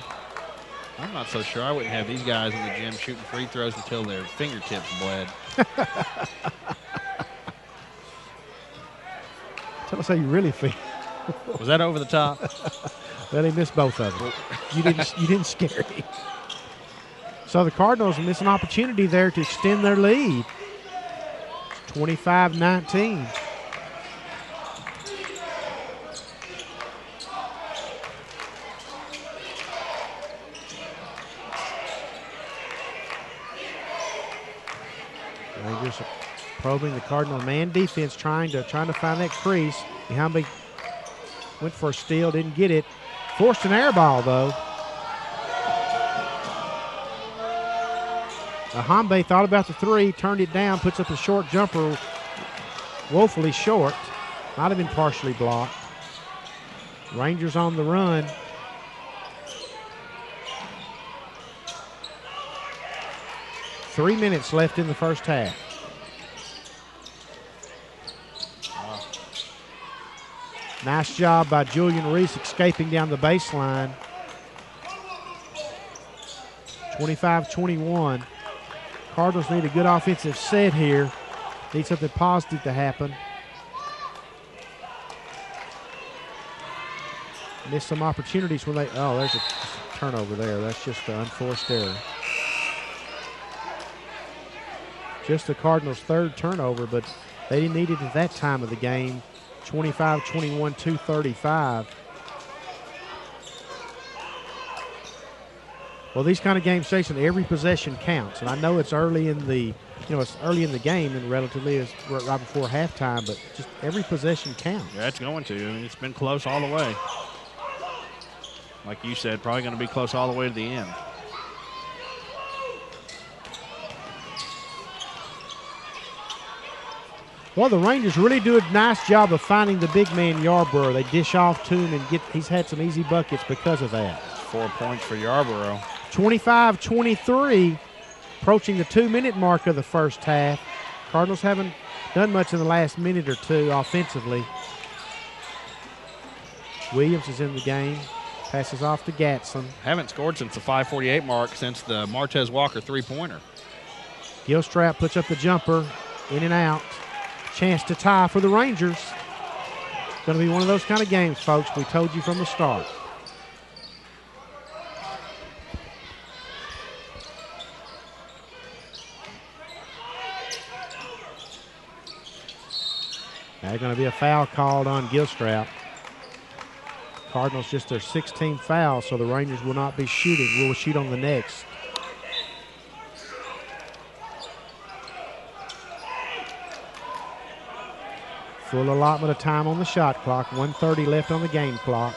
I'm not so sure. I wouldn't have these guys in the gym shooting free throws until their fingertips bled. Tell us how you really feel. Was that over the top? Well, he missed both of them. You didn't scare him. So the Cardinals miss an opportunity there to extend their lead. 25-19. Rangers probing the Cardinal man defense, trying to find that crease. Ihambe went for a steal, didn't get it. Forced an air ball though. Ihambe thought about the three, turned it down, puts up a short jumper, woefully short. Might have been partially blocked. Rangers on the run. Three minutes left in the first half. Nice job by Julian Reese escaping down the baseline. 25-21. Cardinals need a good offensive set here. Need something positive to happen. Missed some opportunities when there's a turnover there. That's just an unforced error. Just the Cardinals' third turnover, but they didn't need it at that time of the game. 25-21, 2:35. Well, these kind of games, Jason, every possession counts, and I know it's early in the, it's early in the game, and relatively it's right before halftime, but just every possession counts. Yeah, it's going to. I mean, it's been close all the way. Like you said, probably going to be close all the way to the end. Well, the Rangers really do a nice job of finding the big man Yarborough. They dish off to him, and he's had some easy buckets because of that. 4 points for Yarborough. 25-23, approaching the 2-minute mark of the first half. Cardinals haven't done much in the last minute or two offensively. Williams is in the game. Passes off to Gatson. Haven't scored since the 5:48 mark since the Martez Walker three-pointer. Gilstrap puts up the jumper, in and out. Chance to tie for the Rangers. Going to be one of those kind of games, folks. We told you from the start. There's going to be a foul called on Gilstrap. Cardinals just their 16th foul, so the Rangers will not be shooting. We'll shoot on the next. Full allotment of time on the shot clock. 1:30 left on the game clock.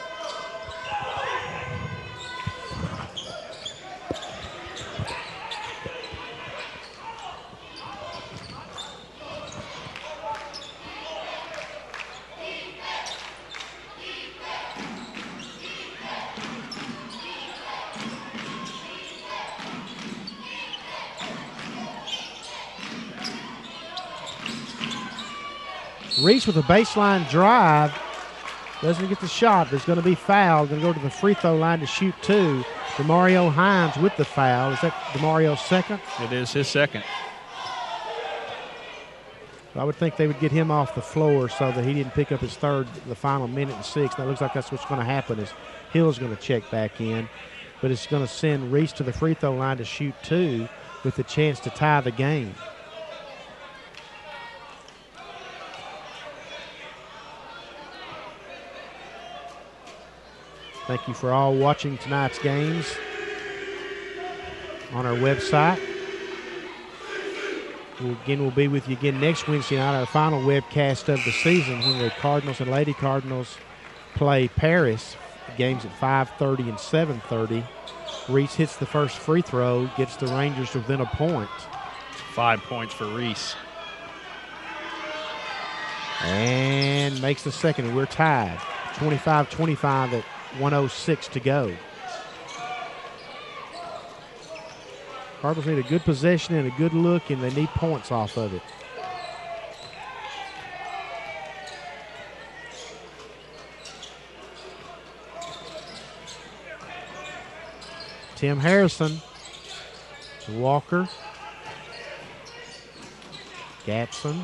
Reese with a baseline drive. Doesn't get the shot. There's going to be foul. Going to go to the free throw line to shoot 2. DeMario Hines with the foul. Is that DeMario's second? It is his second. I would think they would get him off the floor so that he didn't pick up his third the final minute and 6. Now it looks like that's what's going to happen is Hill's going to check back in. But it's going to send Reese to the free throw line to shoot 2 with the chance to tie the game. Thank you for all watching tonight's games on our website. We'll be with you again next Wednesday night, our final webcast of the season, when the Cardinals and Lady Cardinals play Paris. Games at 5:30 and 7:30. Reese hits the first free throw, gets the Rangers within a point. 5 points for Reese. And makes the second, and we're tied. 25-25 at 1:06 to go. Cardinals need a good possession and a good look, and they need points off of it. Tim Harrison to Walker. Gatson.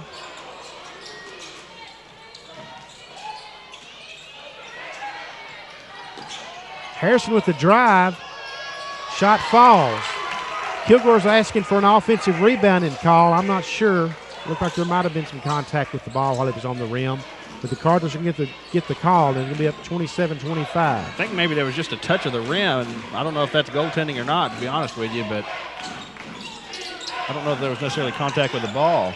Harrison with the drive. Shot falls. Kilgore's asking for an offensive rebounding call. I'm not sure. Looked like there might have been some contact with the ball while it was on the rim. But the Cardinals can get the call, and it'll be up 27-25. I think maybe there was just a touch of the rim, and I don't know if that's goaltending or not, to be honest with you, but I don't know if there was necessarily contact with the ball.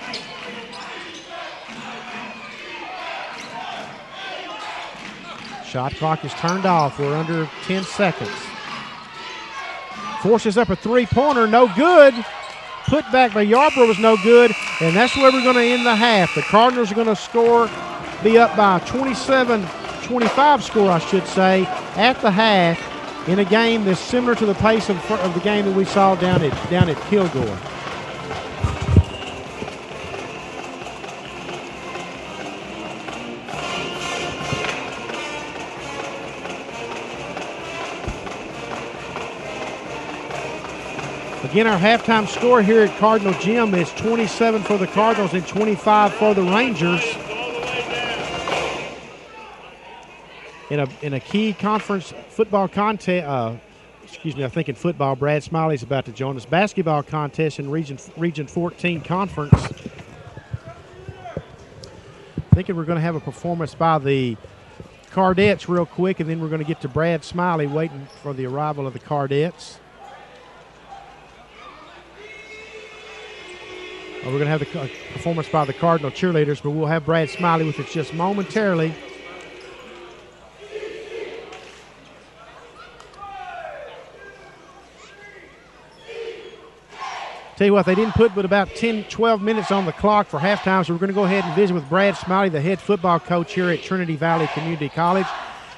Shot clock is turned off. We're under 10 seconds. Forces up a three-pointer, no good. Put back by Yarborough was no good, and that's where we're going to end the half. The Cardinals are going to score, be up by 27-25 score, I should say, at the half in a game that's similar to the pace of the game that we saw down at Kilgore. Again, our halftime score here at Cardinal Gym is 27 for the Cardinals and 25 for the Rangers. In a key conference football contest, I think in football, Brad Smiley's about to join us. Basketball contest in Region 14 conference. Thinking we're going to have a performance by the Cardettes real quick, and then we're going to get to Brad Smiley waiting for the arrival of the Cardettes. We're going to have the performance by the Cardinal cheerleaders, but we'll have Brad Smiley with us just momentarily. Tell you what, they didn't put but about 10, 12 minutes on the clock for halftime, so we're going to go ahead and visit with Brad Smiley, the head football coach here at Trinity Valley Community College.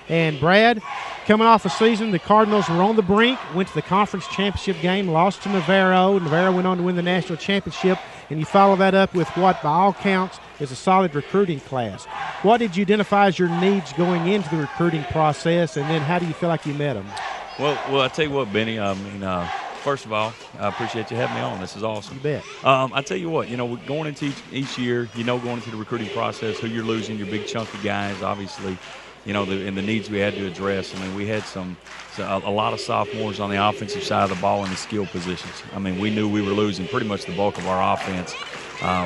And Brad, coming off a season, the Cardinals were on the brink, went to the conference championship game, lost to Navarro. Navarro went on to win the national championship, and you follow that up with what, by all counts, is a solid recruiting class. What did you identify as your needs going into the recruiting process, and then how do you feel like you met them? Well, I tell you what, Benny, first of all, I appreciate you having me on. This is awesome. You bet. I tell you what, going into each year, going into the recruiting process, who you're losing, your big chunky guys, obviously, and the needs we had to address. I mean, we had a lot of sophomores on the offensive side of the ball in the skill positions. I mean, we knew we were losing pretty much the bulk of our offense,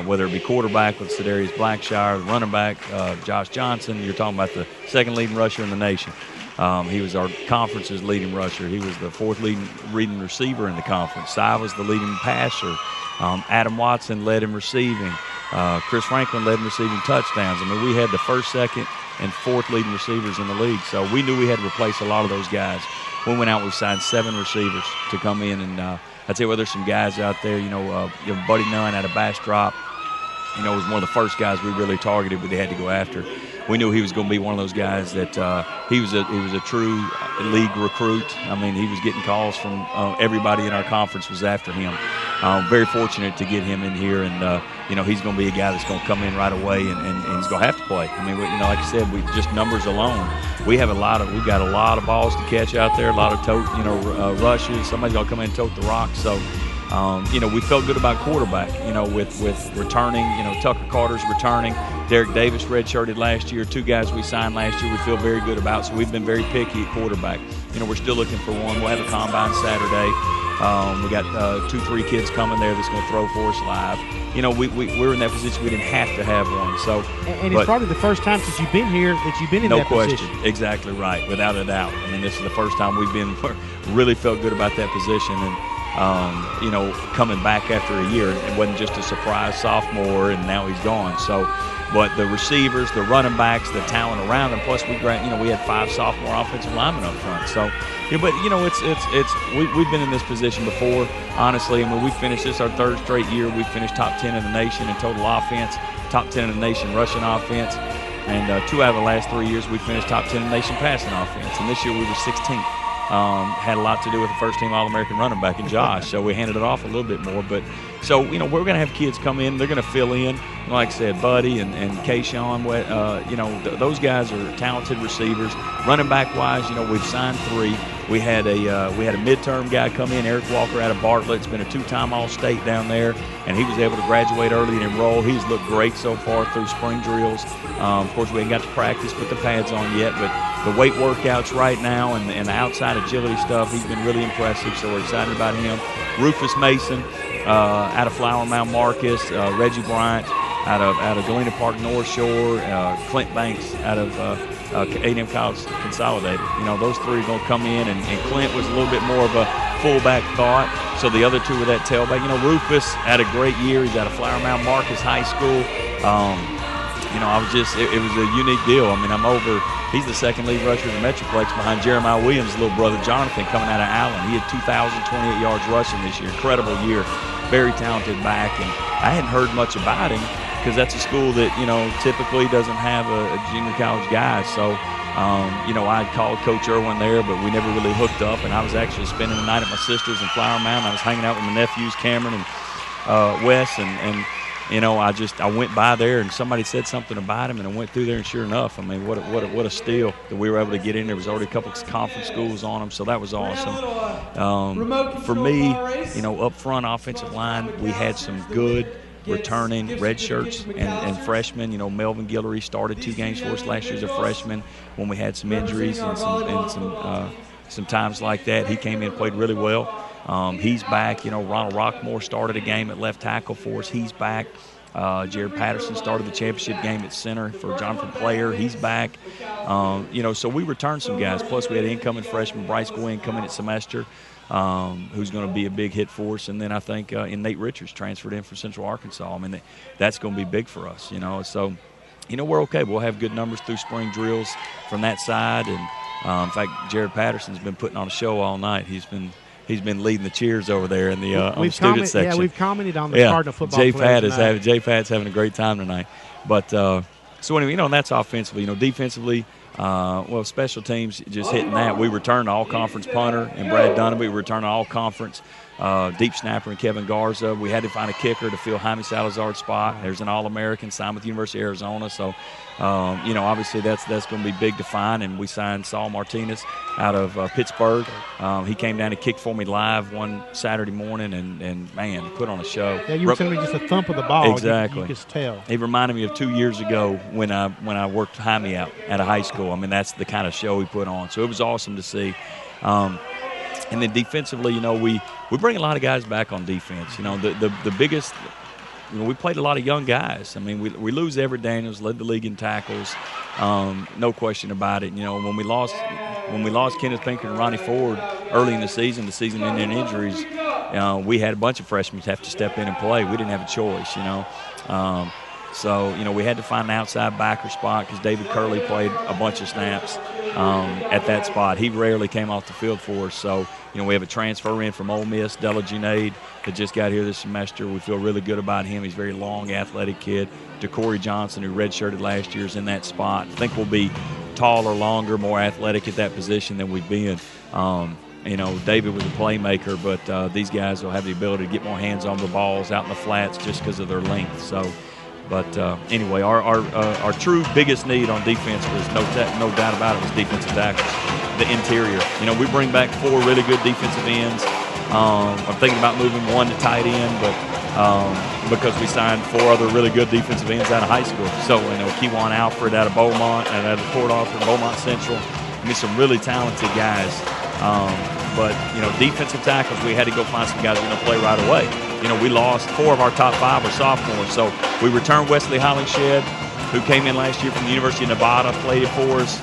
whether it be quarterback with Cedarius Blackshire, running back Josh Johnson. You're talking about the second leading rusher in the nation. He was our conference's leading rusher. He was the fourth leading receiver in the conference. Cy was the leading passer. Adam Watson led in receiving. Chris Franklin led in receiving touchdowns. I mean, we had the first, second, and fourth leading receivers in the league. So we knew we had to replace a lot of those guys. We went out, we signed 7 receivers to come in. And I'd tell you, there's some guys out there, Buddy Nunn out of Bastrop, was one of the first guys we really targeted, but they had to go after. We knew he was going to be one of those guys that he was a true league recruit. I mean, he was getting calls from everybody in our conference was after him. Very fortunate to get him in here, and he's going to be a guy that's going to come in right away, and he's going to have to play. I mean, like I said, we just numbers alone. We've got a lot of balls to catch out there, a lot of rushes. Somebody's going to come in and tote the rock. So we felt good about quarterback, with returning, Tucker Carter's returning. Derek Davis redshirted last year. 2 guys we signed last year we feel very good about, so we've been very picky at quarterback. We're still looking for one. We'll have a combine Saturday. We got 2-3 kids coming there that's going to throw for us live. We're in that position. We didn't have to have one. So, and it's probably the first time since you've been here that you've been in that position. No question. Exactly right, without a doubt. I mean, this is the first time we've been really felt good about that position. And, coming back after a year, it wasn't just a surprise sophomore and now he's gone. So, but the receivers, the running backs, the talent around them, plus we had 5 sophomore offensive linemen up front. So, we've been in this position before, honestly. I mean, we finished this our 3rd straight year. We finished top 10 in the nation in total offense, top 10 in the nation rushing offense, and 2 out of the last 3 years we finished top 10 in the nation passing offense. And this year we were 16th. Had a lot to do with the first-team All-American running back in Josh, so we handed it off a little bit more. But so we're going to have kids come in. They're going to fill in, like I said, Buddy and Kayshawn. Those guys are talented receivers. Running back-wise, we've signed 3. We had a midterm guy come in, Eric Walker out of Bartlett. It's been a 2-time All-State down there, and he was able to graduate early and enroll. He's looked great so far through spring drills. Of course, we ain't got to practice, put the pads on yet, but the weight workouts right now and the outside agility stuff, he's been really impressive, so we're excited about him. Rufus Mason out of Flower Mound Marcus, Reggie Bryant out of Galena Park North Shore, Clint Banks out of A&M College Consolidated. Those 3 are going to come in, and Clint was a little bit more of a fullback thought, so the other 2 were that tailback. Rufus had a great year. He's out of Flower Mound Marcus High School. It was a unique deal. I mean, he's the 2nd lead rusher in the Metroplex behind Jeremiah Williams' little brother Jonathan coming out of Allen. He had 2,028 yards rushing this year. Incredible year. Very talented back, and I hadn't heard much about him because that's a school that, typically doesn't have a junior college guy. So, I called Coach Irwin there, but we never really hooked up, and I was actually spending the night at my sister's in Flower Mound. I was hanging out with my nephews, Cameron and Wes, and I went by there and somebody said something about him, and I went through there, and sure enough, I mean, what a steal that we were able to get in. There was already a couple of conference schools on them, so that was awesome. For me, up front offensive line, we had some good returning red shirts and freshmen. Melvin Guillory started 2 games for us last year as a freshman when we had some injuries and some times like that. He came in and played really well. He's back. Ronald Rockmore started a game at left tackle for us. He's back. Jared Patterson started the championship game at center for Jonathan Player. He's back. So we returned some guys. Plus, we had incoming freshman Bryce Gwynn coming at semester, who's going to be a big hit for us. And then I think Nate Richards transferred in from Central Arkansas. I mean, that's going to be big for us, So, we're okay. We'll have good numbers through spring drills from that side. And, in fact, Jared Patterson's been putting on a show all night. He's been leading the cheers over there in the on the student section. Yeah, we've commented on the Cardinal football players. Jay Pat's having a great time tonight. But so anyway, and that's offensively. Defensively, special teams just hitting that. We returned all conference punter and Brad Dunham. We returned all conference deep snapper and Kevin Garza. We had to find a kicker to fill Jaime Salazar's spot. There's an All-American signed with the University of Arizona. So, obviously that's going to be big to find. And we signed Saul Martinez out of Pittsburgh. He came down and kicked for me live one Saturday morning and man, put on a show. Yeah, you were telling me just a thump of the ball. Exactly. You could just tell. He reminded me of 2 years ago when I worked Jaime out at a high school. I mean, that's the kind of show he put on. So it was awesome to see. And then defensively, we bring a lot of guys back on defense. The biggest, we played a lot of young guys. I mean, we lose Everett Daniels, led the league in tackles, no question about it. When we lost Kenneth Pinker and Ronnie Ford early in the season ending injuries, we had a bunch of freshmen have to step in and play. We didn't have a choice, So, we had to find an outside backer spot because David Curley played a bunch of snaps at that spot. He rarely came off the field for us. So, we have a transfer in from Ole Miss, Della Junaid, that just got here this semester. We feel really good about him. He's a very long, athletic kid. DeCorey Johnson, who redshirted last year, is in that spot. I think we'll be taller, longer, more athletic at that position than we've been. David was a playmaker, but these guys will have the ability to get more hands on the balls out in the flats just because of their length. So, but anyway, our true biggest need on defense was no doubt about it was defensive tackles, the interior. We bring back 4 really good defensive ends. I'm thinking about moving one to tight end, but because we signed 4 other really good defensive ends out of high school. So, Kewan Alfred out of Beaumont and out of Port Arthur, Beaumont Central. I mean, some really talented guys. But defensive tackles, we had to go find some guys who are going to play right away. We lost 4 of our top 5 were sophomores. So we returned Wesley Hollingshed, who came in last year from the University of Nevada, played it for us.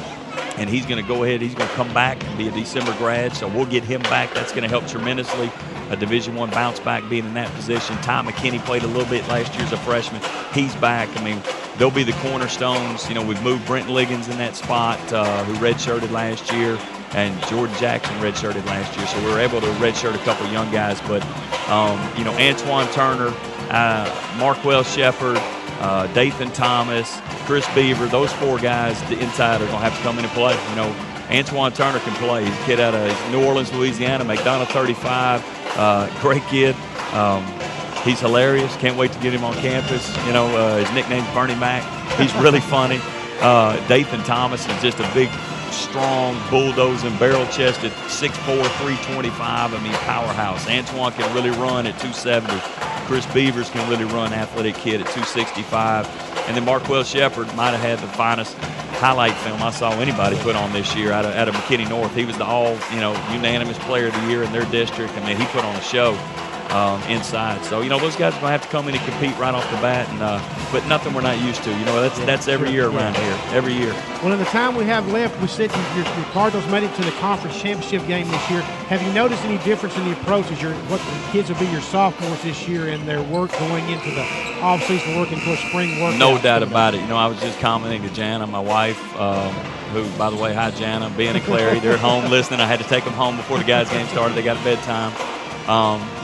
And he's going to go ahead. He's going to come back and be a December grad. So we'll get him back. That's going to help tremendously. A Division I bounce back being in that position. Ty McKinney played a little bit last year as a freshman. He's back. I mean, they'll be the cornerstones. We've moved Brent Liggins in that spot, who redshirted last year, and Jordan Jackson redshirted last year. So we were able to redshirt a couple of young guys. But, Antoine Turner, Marquell Shepard, Dathan Thomas, Chris Beaver, those 4 guys the inside are going to have to come in and play. Antoine Turner can play. He's a kid out of New Orleans, Louisiana, McDonough 35, great kid. He's hilarious. Can't wait to get him on campus. His nickname's Bernie Mac. He's really funny. Dathan Thomas is just a big, strong, bulldozing, barrel-chested, 6'4", 325. I mean, powerhouse. Antoine can really run at 270. Chris Beavers can really run, athletic kid at 265. And then Marquell Shepard might have had the finest highlight film I saw anybody put on this year out of McKinney North. He was the unanimous player of the year in their district. I mean, he put on a show inside. So, those guys are going to have to come in and compete right off the bat, but nothing we're not used to. That's every year around here, every year. Well, in the time we have left, we said your Cardinals made it to the conference championship game this year. Have you noticed any difference in the approaches? What the kids will be your sophomores this year in their work going into the off-season working for spring work? No doubt about it. I was just commenting to Jana, my wife, who, by the way, hi, Jana, Ben and Clary. They're at home listening. I had to take them home before the guys' game started. They got a bedtime.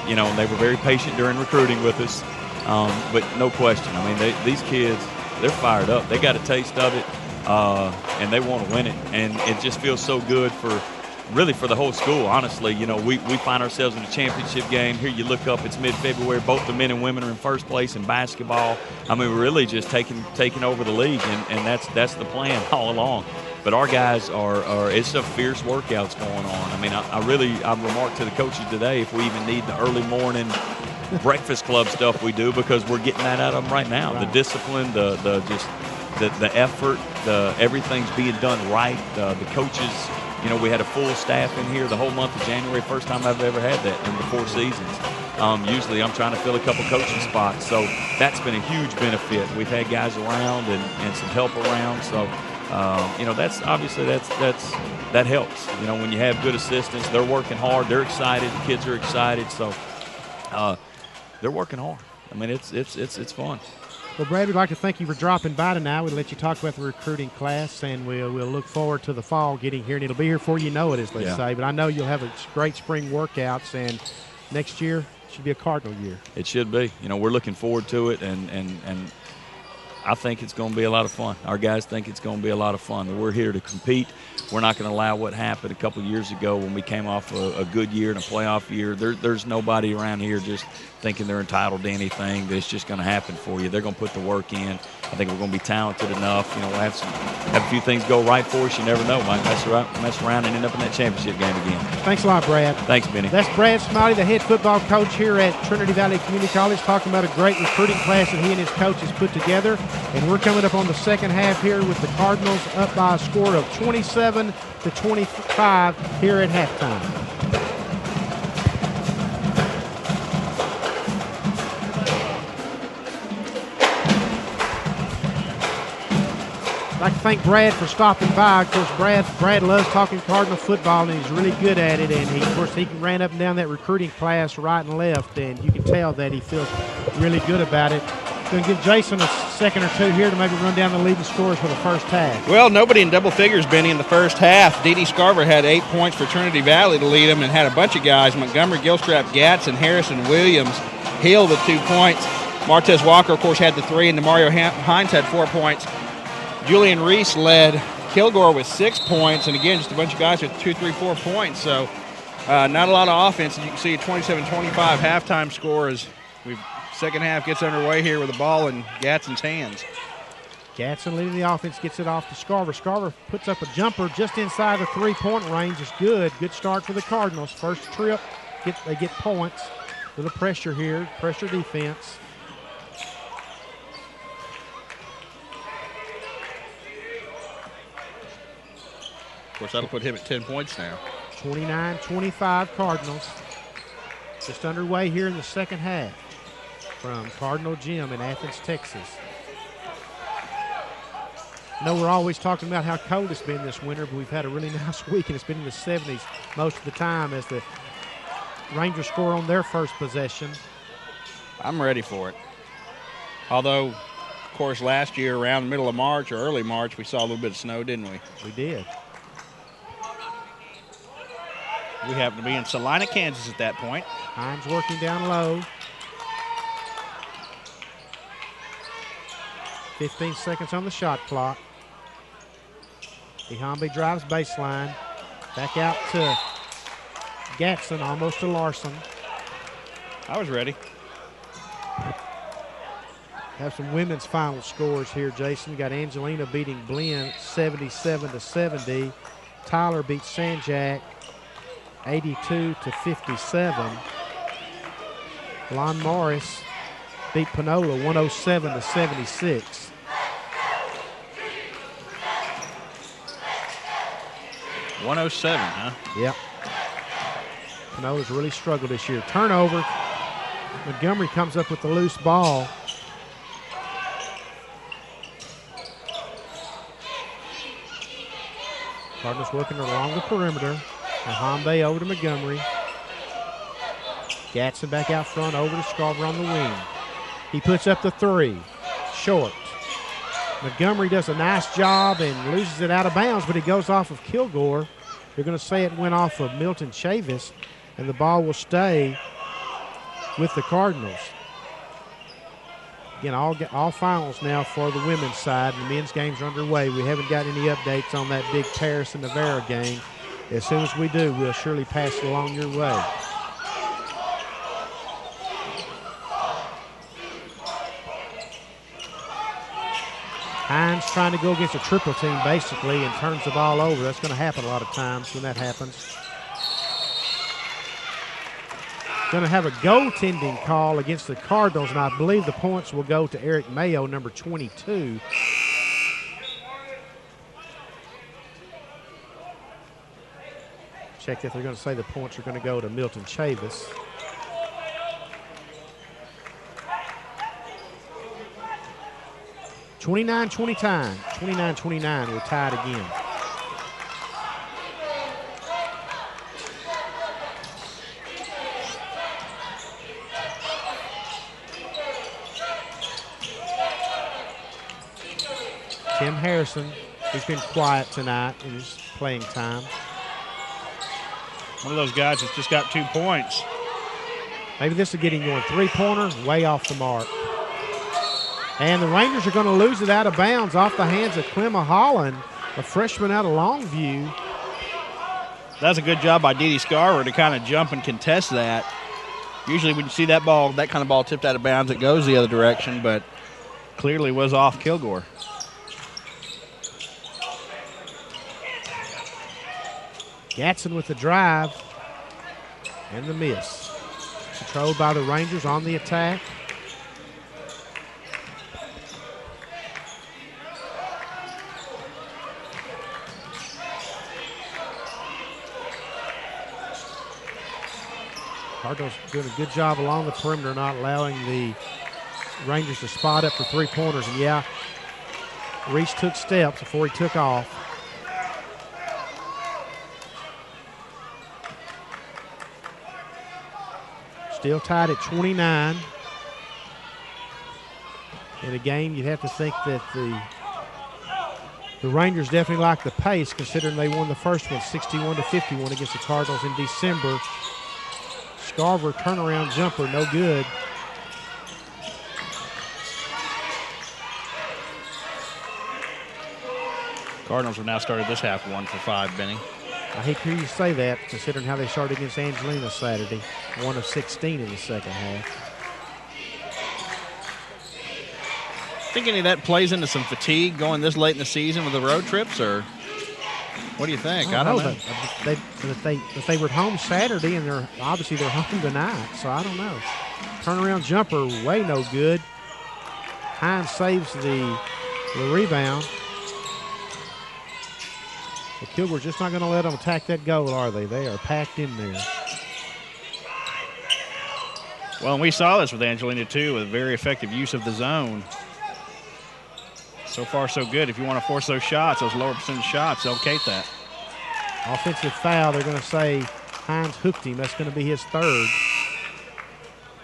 They were very patient during recruiting with us, but no question. I mean, these kids, they're fired up. They got a taste of it, and they want to win it. And it just feels so good for the whole school, honestly. We find ourselves in a championship game. Here you look up, it's mid-February. Both the men and women are in first place in basketball. I mean, we're really just taking over the league, and that's the plan all along. But our guys are it's a fierce workouts going on. I mean, I've remarked to the coaches today if we even need the early morning breakfast club stuff we do, because we're getting that out of them right now. Right. The discipline, the effort, everything's being done right. The coaches, we had a full staff in here the whole month of January. First time I've ever had that in the 4 seasons. Usually I'm trying to fill a couple coaching spots. So that's been a huge benefit. We've had guys around and some help around. So that's obviously that helps. When you have good assistants, they're working hard, they're excited, the kids are excited, so they're working hard. I mean, it's fun. Well, Brad, we'd like to thank you for dropping by tonight. We'll let you talk about the recruiting class, and we'll look forward to the fall getting here, and it'll be here before you know it, as they say. But I know you'll have a great spring workouts, and next year should be a Cardinal year. It should be. We're looking forward to it, and I think it's going to be a lot of fun. Our guys think it's going to be a lot of fun. We're here to compete. We're not going to allow what happened a couple of years ago when we came off a good year and a playoff year. There's nobody around here just thinking they're entitled to anything that's just going to happen for you. They're going to put the work in. I think we're going to be talented enough. We'll have a few things go right for us. You never know. Might mess around and end up in that championship game again. Thanks a lot, Brad. Thanks, Benny. That's Brad Smiley, the head football coach here at Trinity Valley Community College, talking about a great recruiting class that he and his coaches put together. And we're coming up on the second half here with the Cardinals up by a score of 27-25 here at halftime. I'd like to thank Brad for stopping by. Of course, Brad loves talking Cardinal football, and he's really good at it. And he ran up and down that recruiting class right and left, and you can tell that he feels really good about it. Going to give Jason a second or two here to maybe run down the leading scores for the first half. Well, nobody in double figures, Benny, in the first half. Dee Scarver had 8 points for Trinity Valley to lead them and had a bunch of guys. Montgomery, Gilstrap, Gatson, Harrison, Williams, Hill with 2 points. Martez Walker, of course, had the 3, and Demario Hines had 4 points. Julian Reese led Kilgore with 6 points, and again, just a bunch of guys with 2, 3, 4 points. So not a lot of offense. You can see a 27-25 halftime score as second half gets underway here with the ball in Gadsden's hands. Gadsden leading the offense, gets it off to Scarver. Scarver puts up a jumper just inside the 3-point range. Is good. Good start for the Cardinals. First trip they get points with the pressure here, pressure defense. Of course, that'll put him at 10 points now. 29-25 Cardinals. Just underway here in the second half from Cardinal Gym in Athens, Texas. I know we're always talking about how cold it's been this winter, but we've had a really nice week, and it's been in the 70s most of the time as the Rangers score on their first possession. I'm ready for it. Although, of course, last year around the middle of March or early March, we saw a little bit of snow, didn't we? We did. We happened to be in Salina, Kansas at that point. Hines working down low. 15 seconds on the shot clock. Ihambe drives baseline. Back out to Gatson, almost to Larson. I was ready. Have some women's final scores here, Jason. We got Angelina beating Blinn 77-70. Tyler beats Sanjak 82-57. Lon Morris beat Panola 107-76. .107, huh? Yep. Panola's really struggled this year. Turnover. Montgomery comes up with the loose ball. Cardinals working along the perimeter. Ihambe over to Montgomery. Gatson back out front over to Scarver on the wing. He puts up the three. Short. Montgomery does a nice job and loses it out of bounds, but it goes off of Kilgore. They're going to say it went off of Milton Chavis, and the ball will stay with the Cardinals. Again, all finals now for the women's side. The men's games are underway. We haven't got any updates on that big Paris and Navarra game. As soon as we do, we'll surely pass it along your way. Hines trying to go against a triple team, basically, and turns the ball over. That's going to happen a lot of times when that happens. Going to have a goaltending call against the Cardinals, and I believe the points will go to Eric Mayo, number 22. Check that they're going to say the points are going to go to Milton Chavis. $29-29. We're tied again. Tim Harrison, he's been quiet tonight in his playing time. One of those guys that's just got 2 points. Maybe this will get him going. Three-pointer, way off the mark. And the Rangers are going to lose it out of bounds off the hands of Clemma Holland, a freshman out of Longview. That's a good job by Dee Dee Scarver to kind of jump and contest that. Usually when you see that ball, that kind of ball tipped out of bounds, it goes the other direction, but clearly was off Kilgore. Gatson with the drive and the miss. Controlled by the Rangers on the attack. Cardinals doing a good job along the perimeter, not allowing the Rangers to spot up for three-pointers. And, yeah, Reese took steps before he took off. Still tied at 29. In a game, you'd have to think that the Rangers definitely like the pace, considering they won the first one 61-51 against the Cardinals in December. Scarver turnaround jumper, no good. Cardinals have now started this half 1 for 5, Benny. I hate to hear you say that, considering how they started against Angelina Saturday. 1 of 16 in the second half. Think any of that plays into some fatigue going this late in the season with the road trips, or? What do you think? I don't know. If they were at home Saturday, and they're home tonight, so I don't know. Turnaround jumper, way no good. Hines saves the rebound. But Kilgore's just not going to let them attack that goal, are they? They are packed in there. Well, and we saw this with Angelina, too, with very effective use of the zone. So far, so good. If you want to force those shots, those lower percentage shots, they'll take that. Offensive foul, they're going to say Hines hooked him. That's going to be his third.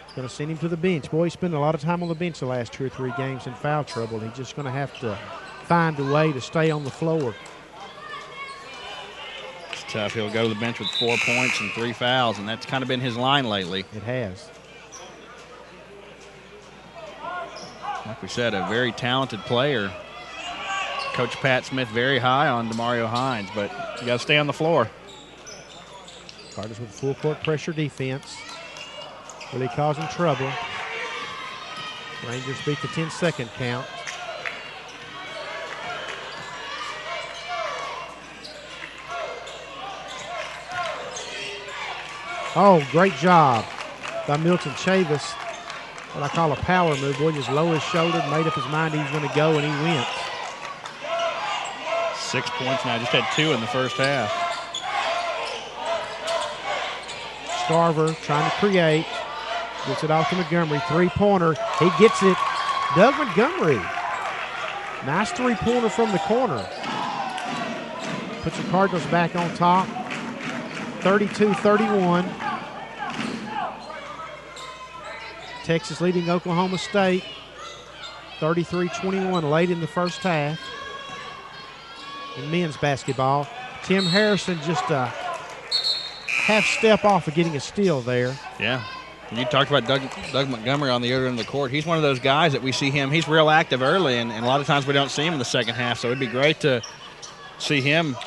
It's going to send him to the bench. Boy, he's spent a lot of time on the bench the last 2 or 3 games in foul trouble. He's just going to have to find a way to stay on the floor. It's tough. He'll go to the bench with 4 points and 3 fouls, and that's kind of been his line lately. It has. Like we said, a very talented player. Coach Pat Smith very high on DeMario Hines, but you got to stay on the floor. Cardinals with full court pressure defense. Really causing trouble. Rangers beat the 10-second count. Oh, great job by Milton Chavis. What I call a power move. Boy, just lowered his shoulder, made up his mind he was going to go, and he went. 6 points now. Just had 2 in the first half. Scarver trying to create. Gets it off to Montgomery. Three-pointer. He gets it. Doug Montgomery. Nice three-pointer from the corner. Puts the Cardinals back on top. 32-31. Texas leading Oklahoma State. 33-21 late in the first half. In men's basketball, Tim Harrison just a half step off of getting a steal there. Yeah. And you talked about Doug Montgomery on the other end of the court. He's one of those guys that we see him. He's real active early, and a lot of times we don't see him in the second half. So it'd be great to see him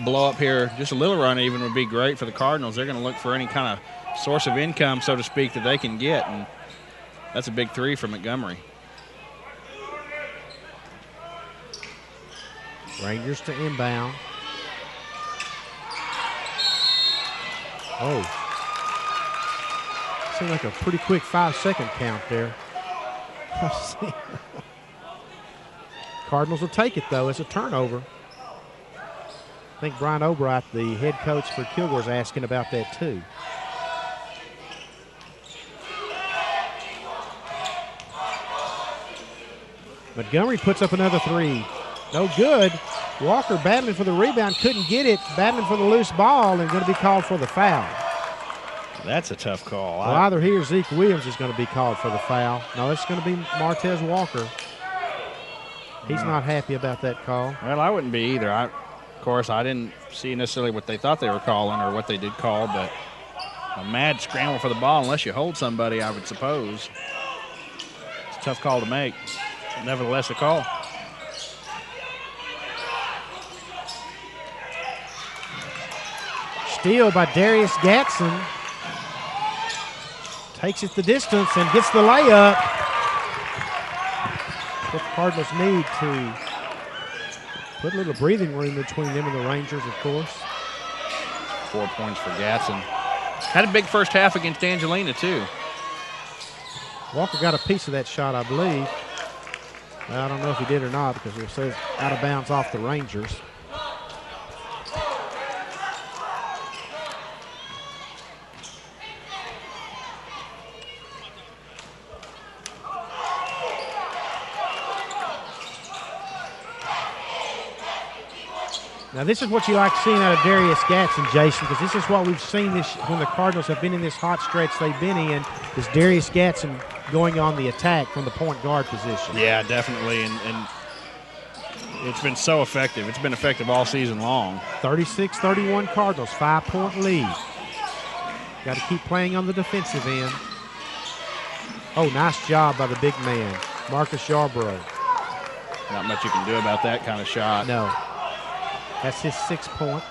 blow up here. Just a little run even would be great for the Cardinals. They're going to look for any kind of source of income, so to speak, that they can get. And that's a big three for Montgomery. Rangers to inbound. Oh. Seemed like a pretty quick 5-second count there. Cardinals will take it, though. It's a turnover. I think Brian Obright, the head coach for Kilgore, is asking about that, too. Montgomery puts up another three. No good. Walker battling for the rebound, couldn't get it, battling for the loose ball, and going to be called for the foul. That's a tough call. Well, either he or Zeke Williams is going to be called for the foul. No, it's going to be Martez Walker. He's not happy about that call. Well, I wouldn't be either. Of course, I didn't see necessarily what they thought they were calling or what they did call, but a mad scramble for the ball unless you hold somebody, I would suppose. It's a tough call to make. Nevertheless, a call. Steal by Darius Gatson. Takes it the distance and gets the layup. What the Cardinals need to put a little breathing room between them and the Rangers, of course. 4 points for Gatson. Had a big first half against Angelina, too. Walker got a piece of that shot, I believe. I don't know if he did or not because it says out of bounds off the Rangers. Now, this is what you like seeing out of Darius Gatson, Jason, because this is what we've seen this when the Cardinals have been in this hot stretch they've been in, is Darius Gatson going on the attack from the point guard position. Yeah, definitely, and it's been so effective. It's been effective all season long. 36-31 Cardinals, 5-point lead. Got to keep playing on the defensive end. Oh, nice job by the big man, Marcus Yarbrough. Not much you can do about that kind of shot. No. That's his 6th point.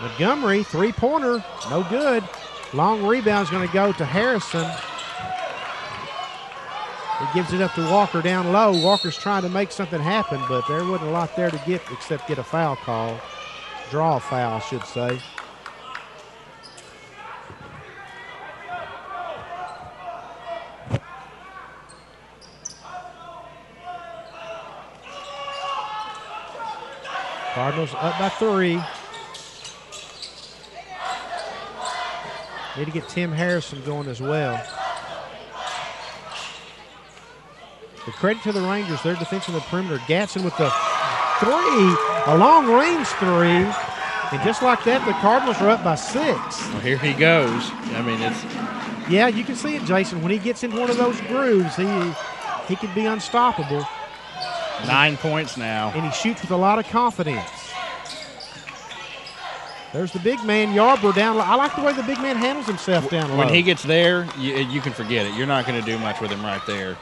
Montgomery, three-pointer, no good. Long rebound is going to go to Harrison. He gives it up to Walker down low. Walker's trying to make something happen, but there wasn't a lot there to get except get a foul call. Draw a foul, I should say. Cardinals up by 3. Need to get Tim Harrison going as well. The credit to the Rangers, their defense on the perimeter. Gatson with the 3, a long-range 3. And just like that, the Cardinals are up by 6. Well, here he goes. I mean, it's... Yeah, you can see it, Jason. When he gets into one of those grooves, he can be unstoppable. 9 points now. And he shoots with a lot of confidence. There's the big man, Yarbrough, down low. I like the way the big man handles himself down low. When he gets there, you can forget it. You're not going to do much with him right there.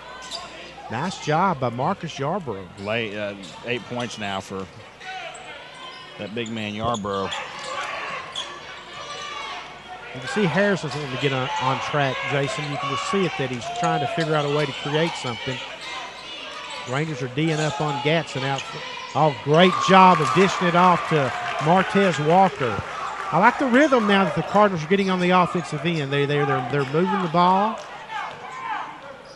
Nice job by Marcus Yarbrough. 8 points now for that big man, Yarbrough. You can see Harrison's wanting to get on track, Jason. You can just see it that he's trying to figure out a way to create something. Rangers are D'ing up on Gatson out. Oh, great job of dishing it off to Martez Walker. I like the rhythm now that the Cardinals are getting on the offensive end. They're moving the ball.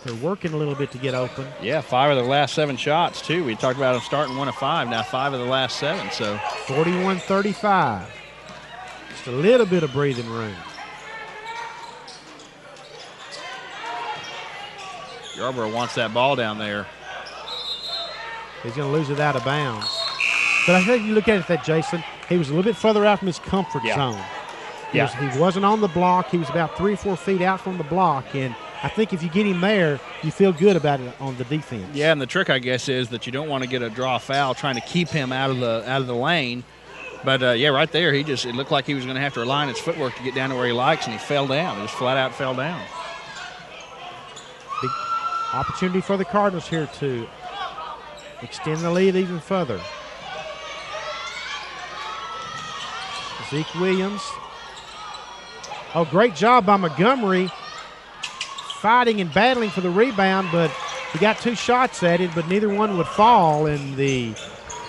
They're working a little bit to get open. Yeah, 5 of the last 7 shots, too. We talked about them starting 1 of 5. Now 5 of the last 7, so. 41-35. Just a little bit of breathing room. Yarbrough wants that ball down there. He's going to lose it out of bounds. But I think you look at it, Jason, he was a little bit further out from his comfort zone. He wasn't on the block. He was about 3 or 4 feet out from the block. And I think if you get him there, you feel good about it on the defense. Yeah, and the trick, I guess, is that you don't want to get a draw foul trying to keep him out of the lane. But, yeah, right there, it looked like he was going to have to rely on his footwork to get down to where he likes, and he fell down. He just flat out fell down. Big opportunity for the Cardinals here to extend the lead even further. Zeke Williams. Oh, great job by Montgomery fighting and battling for the rebound, but he got 2 shots at it, but neither one would fall in the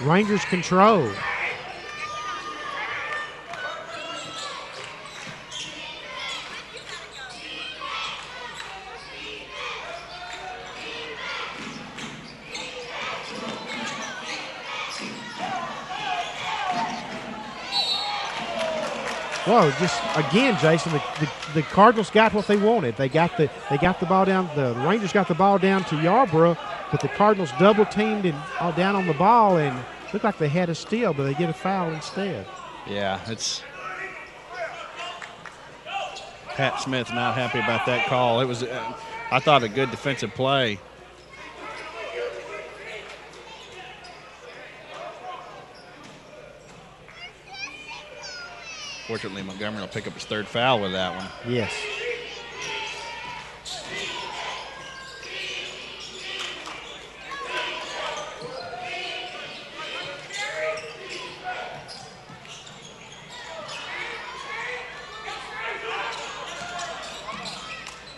Rangers' control. Whoa! Just again, Jason, the Cardinals got what they wanted. They got the ball down. The Rangers got the ball down to Yarbrough, but the Cardinals double teamed and all down on the ball and looked like they had a steal, but they get a foul instead. Yeah, it's Pat Smith not happy about that call. It was, I thought, a good defensive play. Fortunately, Montgomery will pick up his 3rd foul with that one. Yes.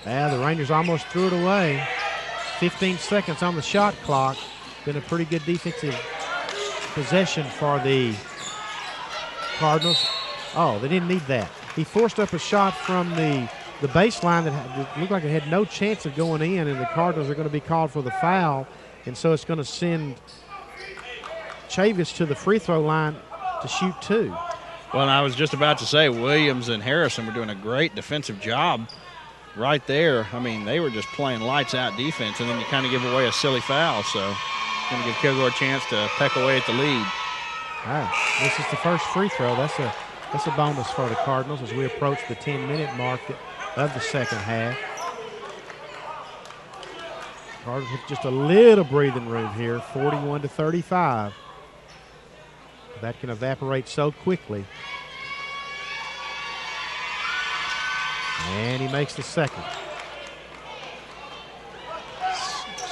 Yeah, the Rangers almost threw it away. 15 seconds on the shot clock. Been a pretty good defensive possession for the Cardinals. Oh, they didn't need that. He forced up a shot from the baseline that looked like it had no chance of going in, and the Cardinals are going to be called for the foul, and so it's going to send Chavis to the free throw line to shoot 2. Well, and I was just about to say Williams and Harrison were doing a great defensive job right there. I mean, they were just playing lights-out defense, and then you kind of give away a silly foul, so going to give Kilgore a chance to peck away at the lead. All right, this is the first free throw. That's a bonus for the Cardinals as we approach the 10-minute mark of the second half. Cardinals with just a little breathing room here, 41-35. That can evaporate so quickly. And he makes the second.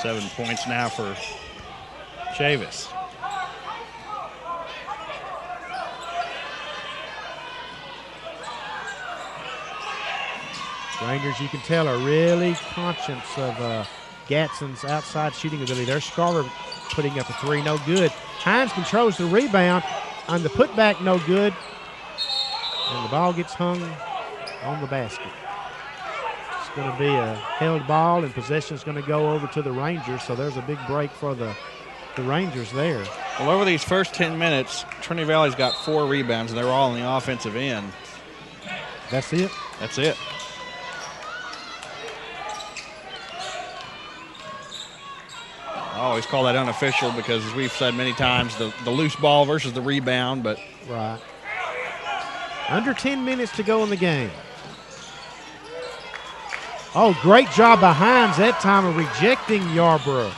7 points now for Chavis. Rangers, you can tell, are really conscious of Gadsden's outside shooting ability. There's Scarver putting up a three, no good. Hines controls the rebound on the putback, no good. And the ball gets hung on the basket. It's going to be a held ball, and possession is going to go over to the Rangers, so there's a big break for the Rangers there. Well, over these first 10 minutes, Trinity Valley's got 4 rebounds, and they're all on the offensive end. That's it? That's it. I always call that unofficial because, as we've said many times, the loose ball versus the rebound, but. Right. Under 10 minutes to go in the game. Oh, great job by Hines that time of rejecting Yarborough.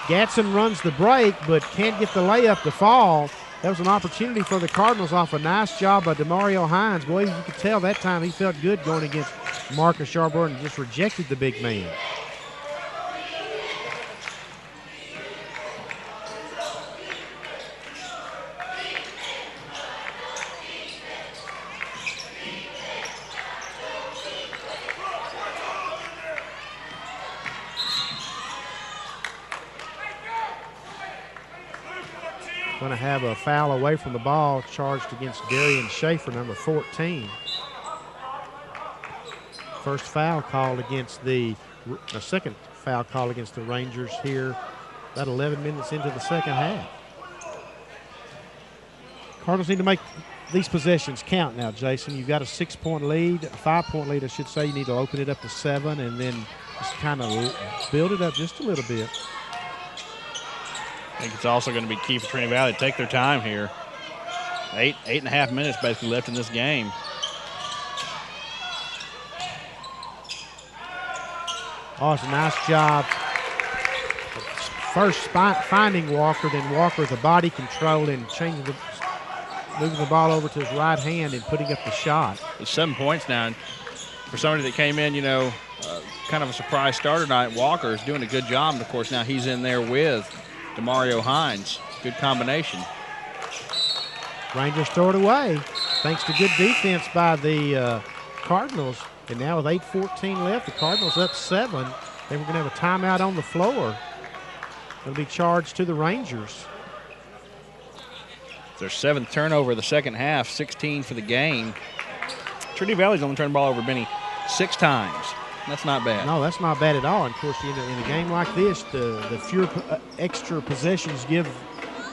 Gadsden runs the break, but can't get the layup to fall. That was an opportunity for the Cardinals off a nice job by DeMario Hines. Boy, you could tell that time he felt good going against Marcus Yarborough and just rejected the big man. Going to have a foul away from the ball charged against Darian Schaefer, number 14. First foul called against the second foul call against the Rangers here about 11 minutes into the second half. Cardinals need to make these possessions count now, Jason. You've got a 6-point lead, a 5-point lead, I should say. You need to open it up to 7 and then just kind of build it up just a little bit. I think it's also going to be key for Trinity Valley to take their time here. 8.5 minutes basically left in this game. Oh, it's a nice job. First finding Walker, then Walker with the body control and moving the ball over to his right hand and putting up the shot. It's 7 points now. And for somebody that came in, kind of a surprise starter tonight, Walker is doing a good job. And, of course, now he's in there with DeMario Hines. Good combination. Rangers throw it away thanks to good defense by the Cardinals. And now with 8:14 left, the Cardinals up 7. They were going to have a timeout on the floor. It'll be charged to the Rangers. It's their 7th turnover of the second half, 16 for the game. Trinity Valley's only turned the ball over, Benny, 6 times. That's not bad. No, that's not bad at all. And of course, in a game like this, the fewer extra possessions give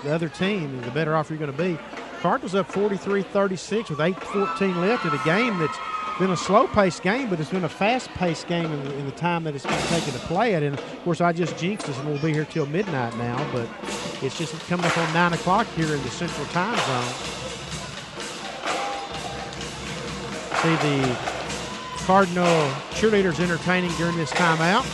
the other team, the better off you're going to be. Cardinals up 43-36 with 8:14 left in a game that's been a slow-paced game, but it's been a fast-paced game in the time that it's been taken to play it. And, of course, I just jinxed us, and we'll be here till midnight now. But it's just coming up on 9 o'clock here in the Central Time Zone. See the Cardinal cheerleaders entertaining during this timeout.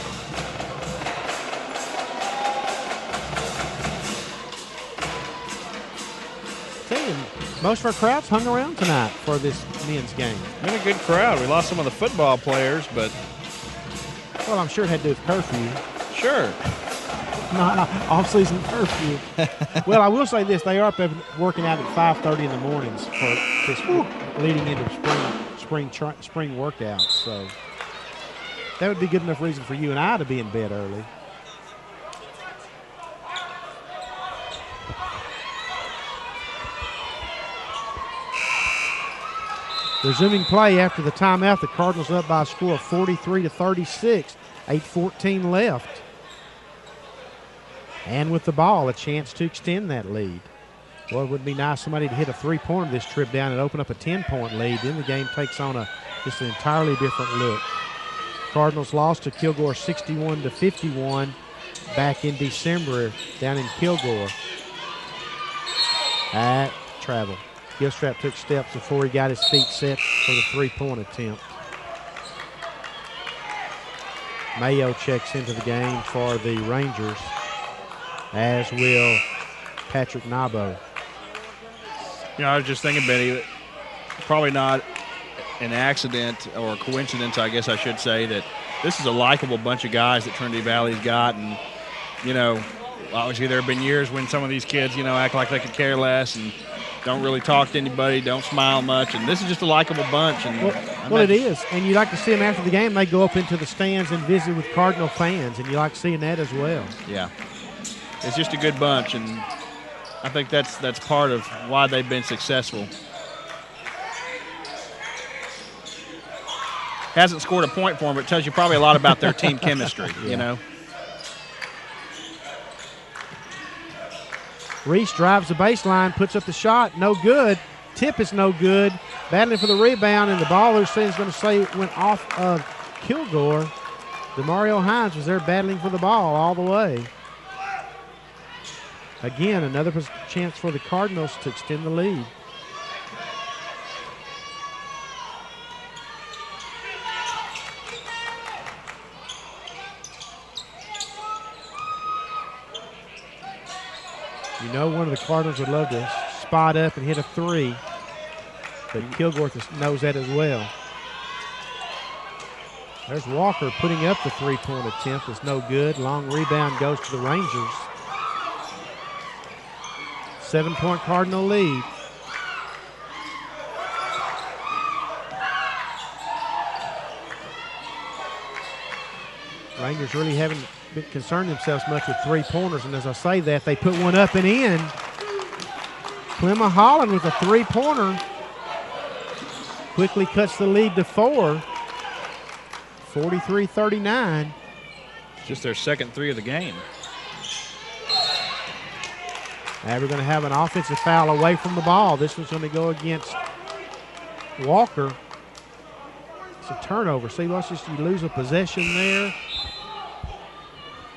Most of our crowds hung around tonight for this men's game. Been a good crowd. We lost some of the football players, but. Well, I'm sure it had to do with curfew. Sure. Not off-season curfew. Well, I will say this. They are up working out at 5:30 in the mornings for this leading into spring workouts. So that would be good enough reason for you and I to be in bed early. Resuming play after the timeout, the Cardinals up by a score of 43-36, 8:14 left. And with the ball, a chance to extend that lead. Well, it would be nice somebody to hit a three-pointer this trip down and open up a 10-point lead. Then the game takes on just an entirely different look. Cardinals lost to Kilgore 61-51 back in December down in Kilgore. At travel. Gilstrap took steps before he got his feet set for the three-point attempt. Mayo checks into the game for the Rangers, as will Patrick Nabo. I was just thinking, Benny, probably not an accident or a coincidence, I guess I should say, that this is a likable bunch of guys that Trinity Valley's got. And, obviously there have been years when some of these kids, act like they could care less and don't really talk to anybody, don't smile much, and this is just a likable bunch. And well, it is, and you like to see them after the game. They go up into the stands and visit with Cardinal fans, and you like seeing that as well. Yeah, it's just a good bunch, and I think that's part of why they've been successful. Hasn't scored a point for them, but it tells you probably a lot about their team chemistry, you know. Reese drives the baseline, puts up the shot, no good. Tip is no good. Battling for the rebound, and the ball they're saying is going to say went off of Kilgore. DeMario Hines was there battling for the ball all the way. Again, another chance for the Cardinals to extend the lead. You know, one of the Cardinals would love to spot up and hit a three, but Kilgore knows that as well. There's Walker putting up the three-point attempt. It's no good. Long rebound goes to the Rangers. 7-point Cardinal lead. Rangers really haven't been concerned themselves much with three-pointers, and as I say that, they put one up and in. Clemma Holland with a three-pointer quickly cuts the lead to 4. 43-39. Just their second three of the game. Now we're going to have an offensive foul away from the ball. This one's going to go against Walker. It's a turnover. See, watch this, you lose a possession there.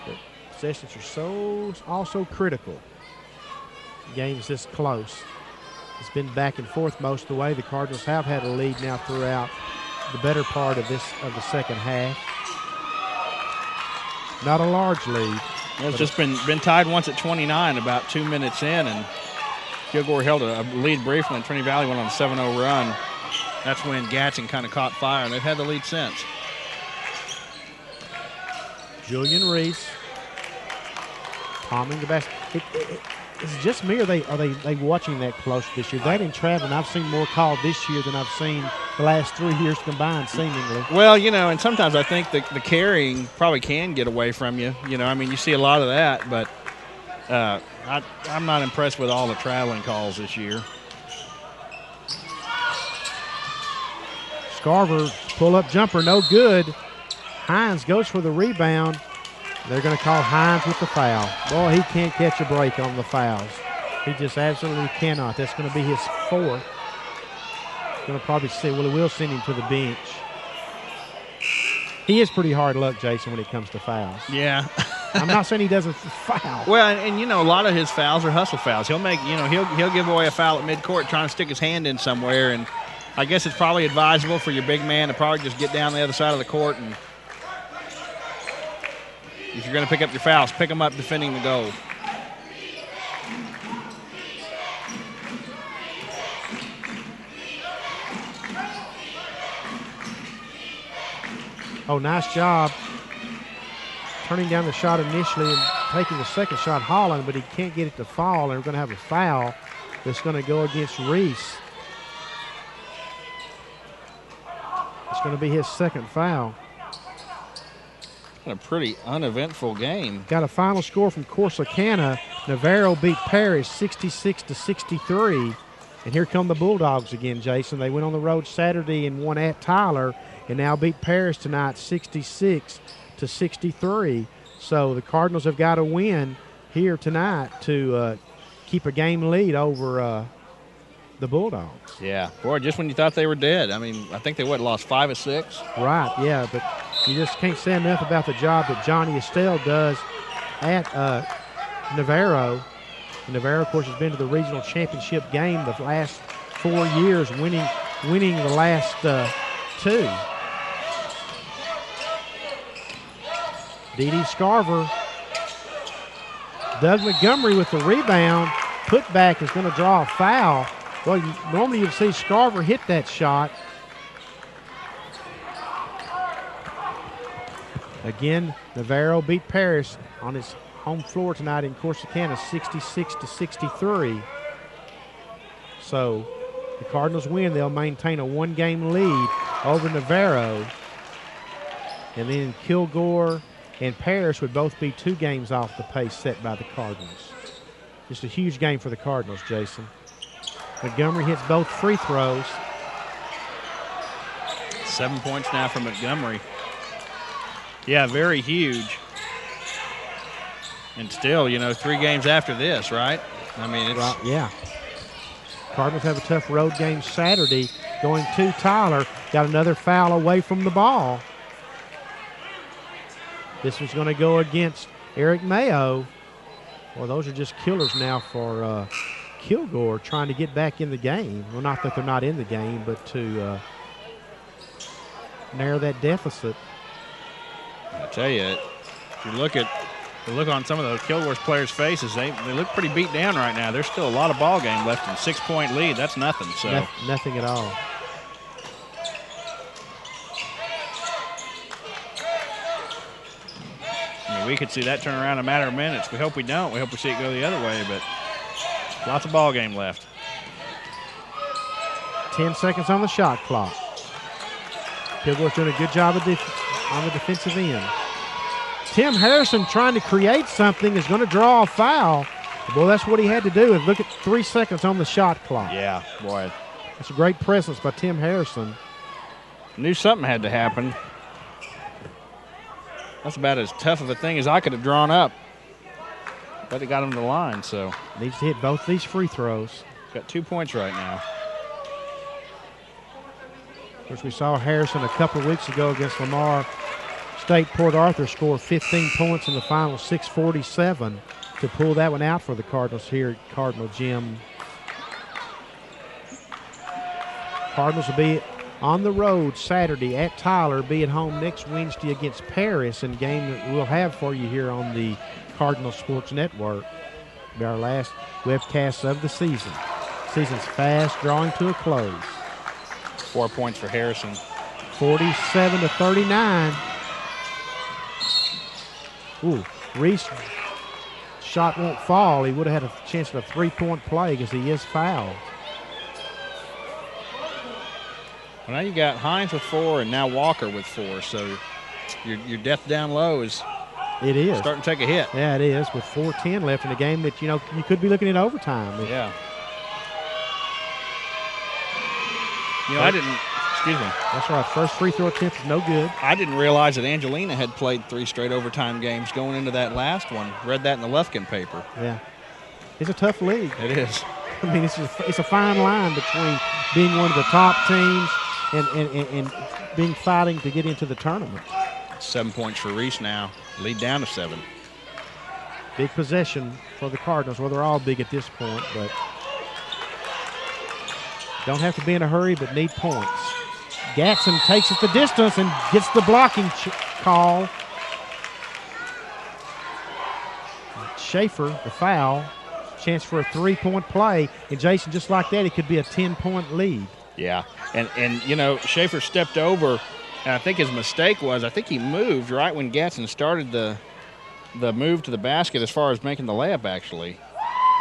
But possessions are also critical. The game's this close. It's been back and forth most of the way. The Cardinals have had a lead now throughout the better part of the second half. Not a large lead. Well, it's just been tied once at 29 about 2 minutes in, and Kilgore held a lead briefly, and Trinity Valley went on a 7-0 run. That's when Gadsden kind of caught fire, and they've had the lead since. Julian Reese palming the basket. Is it just me, or are they watching that close this year? That in traveling, I've seen more called this year than I've seen the last 3 years combined, seemingly. Well, you know, and sometimes I think the carrying probably can get away from you. You know, I mean, you see a lot of that, but I'm not impressed with all the traveling calls this year. Scarver, pull-up jumper, no good. Hines goes for the rebound. They're going to call Hines with the foul. Boy, he can't catch a break on the fouls. He just absolutely cannot. That's going to be his 4th. Going to probably we'll send him to the bench. He is pretty hard luck, Jason, when it comes to fouls. Yeah. I'm not saying he doesn't foul. Well, and you know, a lot of his fouls are hustle fouls. He'll make, you know, he'll give away a foul at midcourt trying to stick his hand in somewhere, and I guess it's probably advisable for your big man to probably just get down the other side of the court, and if you're going to pick up your fouls, pick them up defending the goal. Oh, nice job turning down the shot initially and taking the second shot, Holland, but he can't get it to fall, and we're going to have a foul that's going to go against Reese. It's going to be his second foul. A pretty uneventful game. Got a final score from Corsicana. Navarro beat Paris 66-63. And here come the Bulldogs again, Jason. They went on the road Saturday and won at Tyler, and now beat Paris tonight 66-63. So the Cardinals have got to win here tonight to keep a game lead over the Bulldogs. Yeah. Boy, just when you thought they were dead. I mean, I think they, lost 5 of 6? Right, yeah, but you just can't say enough about the job that Johnny Estelle does at Navarro. Navarro, of course, has been to the regional championship game the last 4 years, winning the last 2. Dee Scarver. Doug Montgomery with the rebound. Putback is going to draw a foul. Well, normally you'd see Scarver hit that shot. Again, Navarro beat Paris on his home floor tonight in Corsicana, 66-63. So the Cardinals win. They'll maintain a 1-game lead over Navarro. And then Kilgore and Paris would both be 2 games off the pace set by the Cardinals. Just a huge game for the Cardinals, Jason. Montgomery hits both free throws. 7 points now for Montgomery. Yeah, very huge. And still, 3 games after this, right? I mean, it's... Right, yeah. Cardinals have a tough road game Saturday going to Tyler. Got another foul away from the ball. This one's going to go against Eric Mayo. Well, those are just killers now for Kilgore trying to get back in the game. Well, not that they're not in the game, but to narrow that deficit. I tell you, if you look on some of those Kilgore's players' faces, they look pretty beat down right now. There's still a lot of ball game left in 6-point lead. That's nothing. So nothing at all. I mean, we could see that turn around in a matter of minutes. We hope we don't. We hope we see it go the other way, but lots of ball game left. 10 seconds on the shot clock. Kilgore's doing a good job on the defensive end. Tim Harrison trying to create something is going to draw a foul. Boy, that's what he had to do, is look at 3 seconds on the shot clock. Yeah, boy. That's a great presence by Tim Harrison. Knew something had to happen. That's about as tough of a thing as I could have drawn up. But it got him to the line, so. Needs to hit both these free throws. Got 2 points right now. Of course, we saw Harrison a couple of weeks ago against Lamar State. Port Arthur scored 15 points in the final 6:47 to pull that one out for the Cardinals here at Cardinal Gym. Cardinals will be on the road Saturday at Tyler, be at home next Wednesday against Paris, and game that we'll have for you here on the Cardinal Sports Network. It'll be our last webcast of the season. Season's fast drawing to a close. 4 points for Harrison. 47-39. Ooh, Reese shot won't fall. He would have had a chance at a 3-point play because he is fouled. Well, now you got Hines with 4 and now Walker with 4, so your depth down low is starting to take a hit. Yeah, it is, with 4:10 left in a game that, you could be looking at overtime. Yeah. I didn't, excuse me. That's right, first free throw attempt is no good. I didn't realize that Angelina had played 3 straight overtime games going into that last one. Read that in the Lufkin paper. Yeah. It's a tough league. It is. I mean, it's a fine line between being one of the top teams and being fighting to get into the tournament. 7 points for Reese now. Lead down to 7. Big possession for the Cardinals. Well, they're all big at this point, but don't have to be in a hurry, but need points. Gatson takes it the distance and gets the blocking call. Schaefer, the foul. Chance for a 3-point play. And Jason, just like that, it could be a 10-point lead. Yeah, and Schaefer stepped over, and I think his mistake was, I think he moved right when Gatson started the move to the basket as far as making the layup, actually.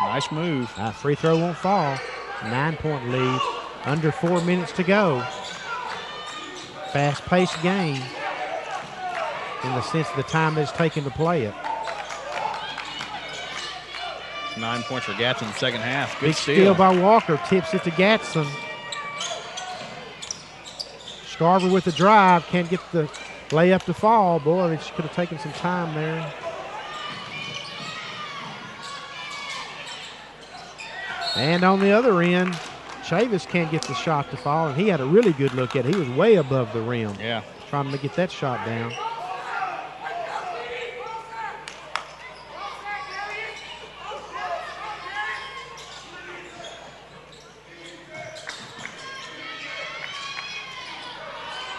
Nice move. Free throw won't fall. 9-point lead. Under 4 minutes to go. Fast-paced game in the sense of the time it's taken to play it. 9 points for Gatson in the second half. Good Big steal by Walker. Tips it to Gatson. Scarver with the drive. Can't get the layup to fall. Boy, they could have taken some time there. And on the other end, Chavis can't get the shot to fall, and he had a really good look at it. He was way above the rim. Yeah. Trying to get that shot down.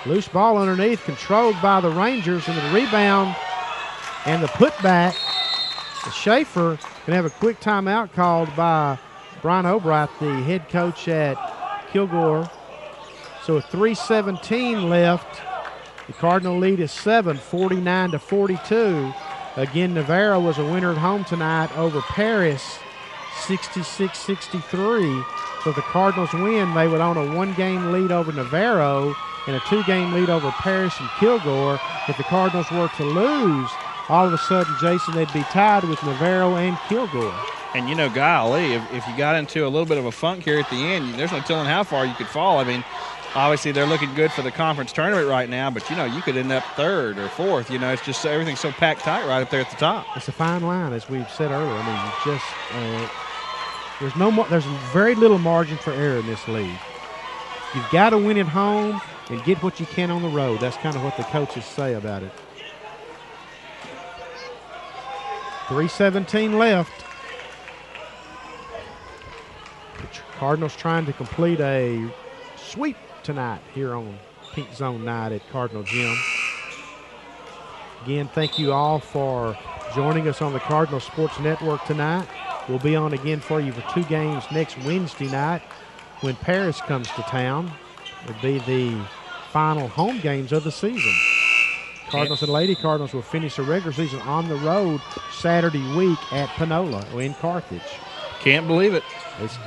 Loose ball underneath, controlled by the Rangers, and the rebound and the putback. Schaefer can have a quick timeout called by Brian Obright, the head coach at Kilgore. So 3:17 left. The Cardinal lead is 7, 49-42. Again, Navarro was a winner at home tonight over Paris, 66-63. So if the Cardinals win, they would own a 1-game lead over Navarro and a 2-game lead over Paris and Kilgore. If the Cardinals were to lose, all of a sudden, Jason, they'd be tied with Navarro and Kilgore. And, golly, if you got into a little bit of a funk here at the end, there's no telling how far you could fall. I mean, obviously they're looking good for the conference tournament right now, but, you could end up third or fourth. It's just everything's so packed tight right up there at the top. It's a fine line, as we've said earlier. I mean, you just there's very little margin for error in this league. You've got to win at home and get what you can on the road. That's kind of what the coaches say about it. 3:17 left. The Cardinals trying to complete a sweep tonight here on Pink Zone Night at Cardinal Gym. Again, thank you all for joining us on the Cardinal Sports Network tonight. We'll be on again for you for 2 games next Wednesday night when Paris comes to town. It'll be the final home games of the season. Cardinals and Lady Cardinals will finish the regular season on the road Saturday week at Panola or in Carthage. Can't believe it. It's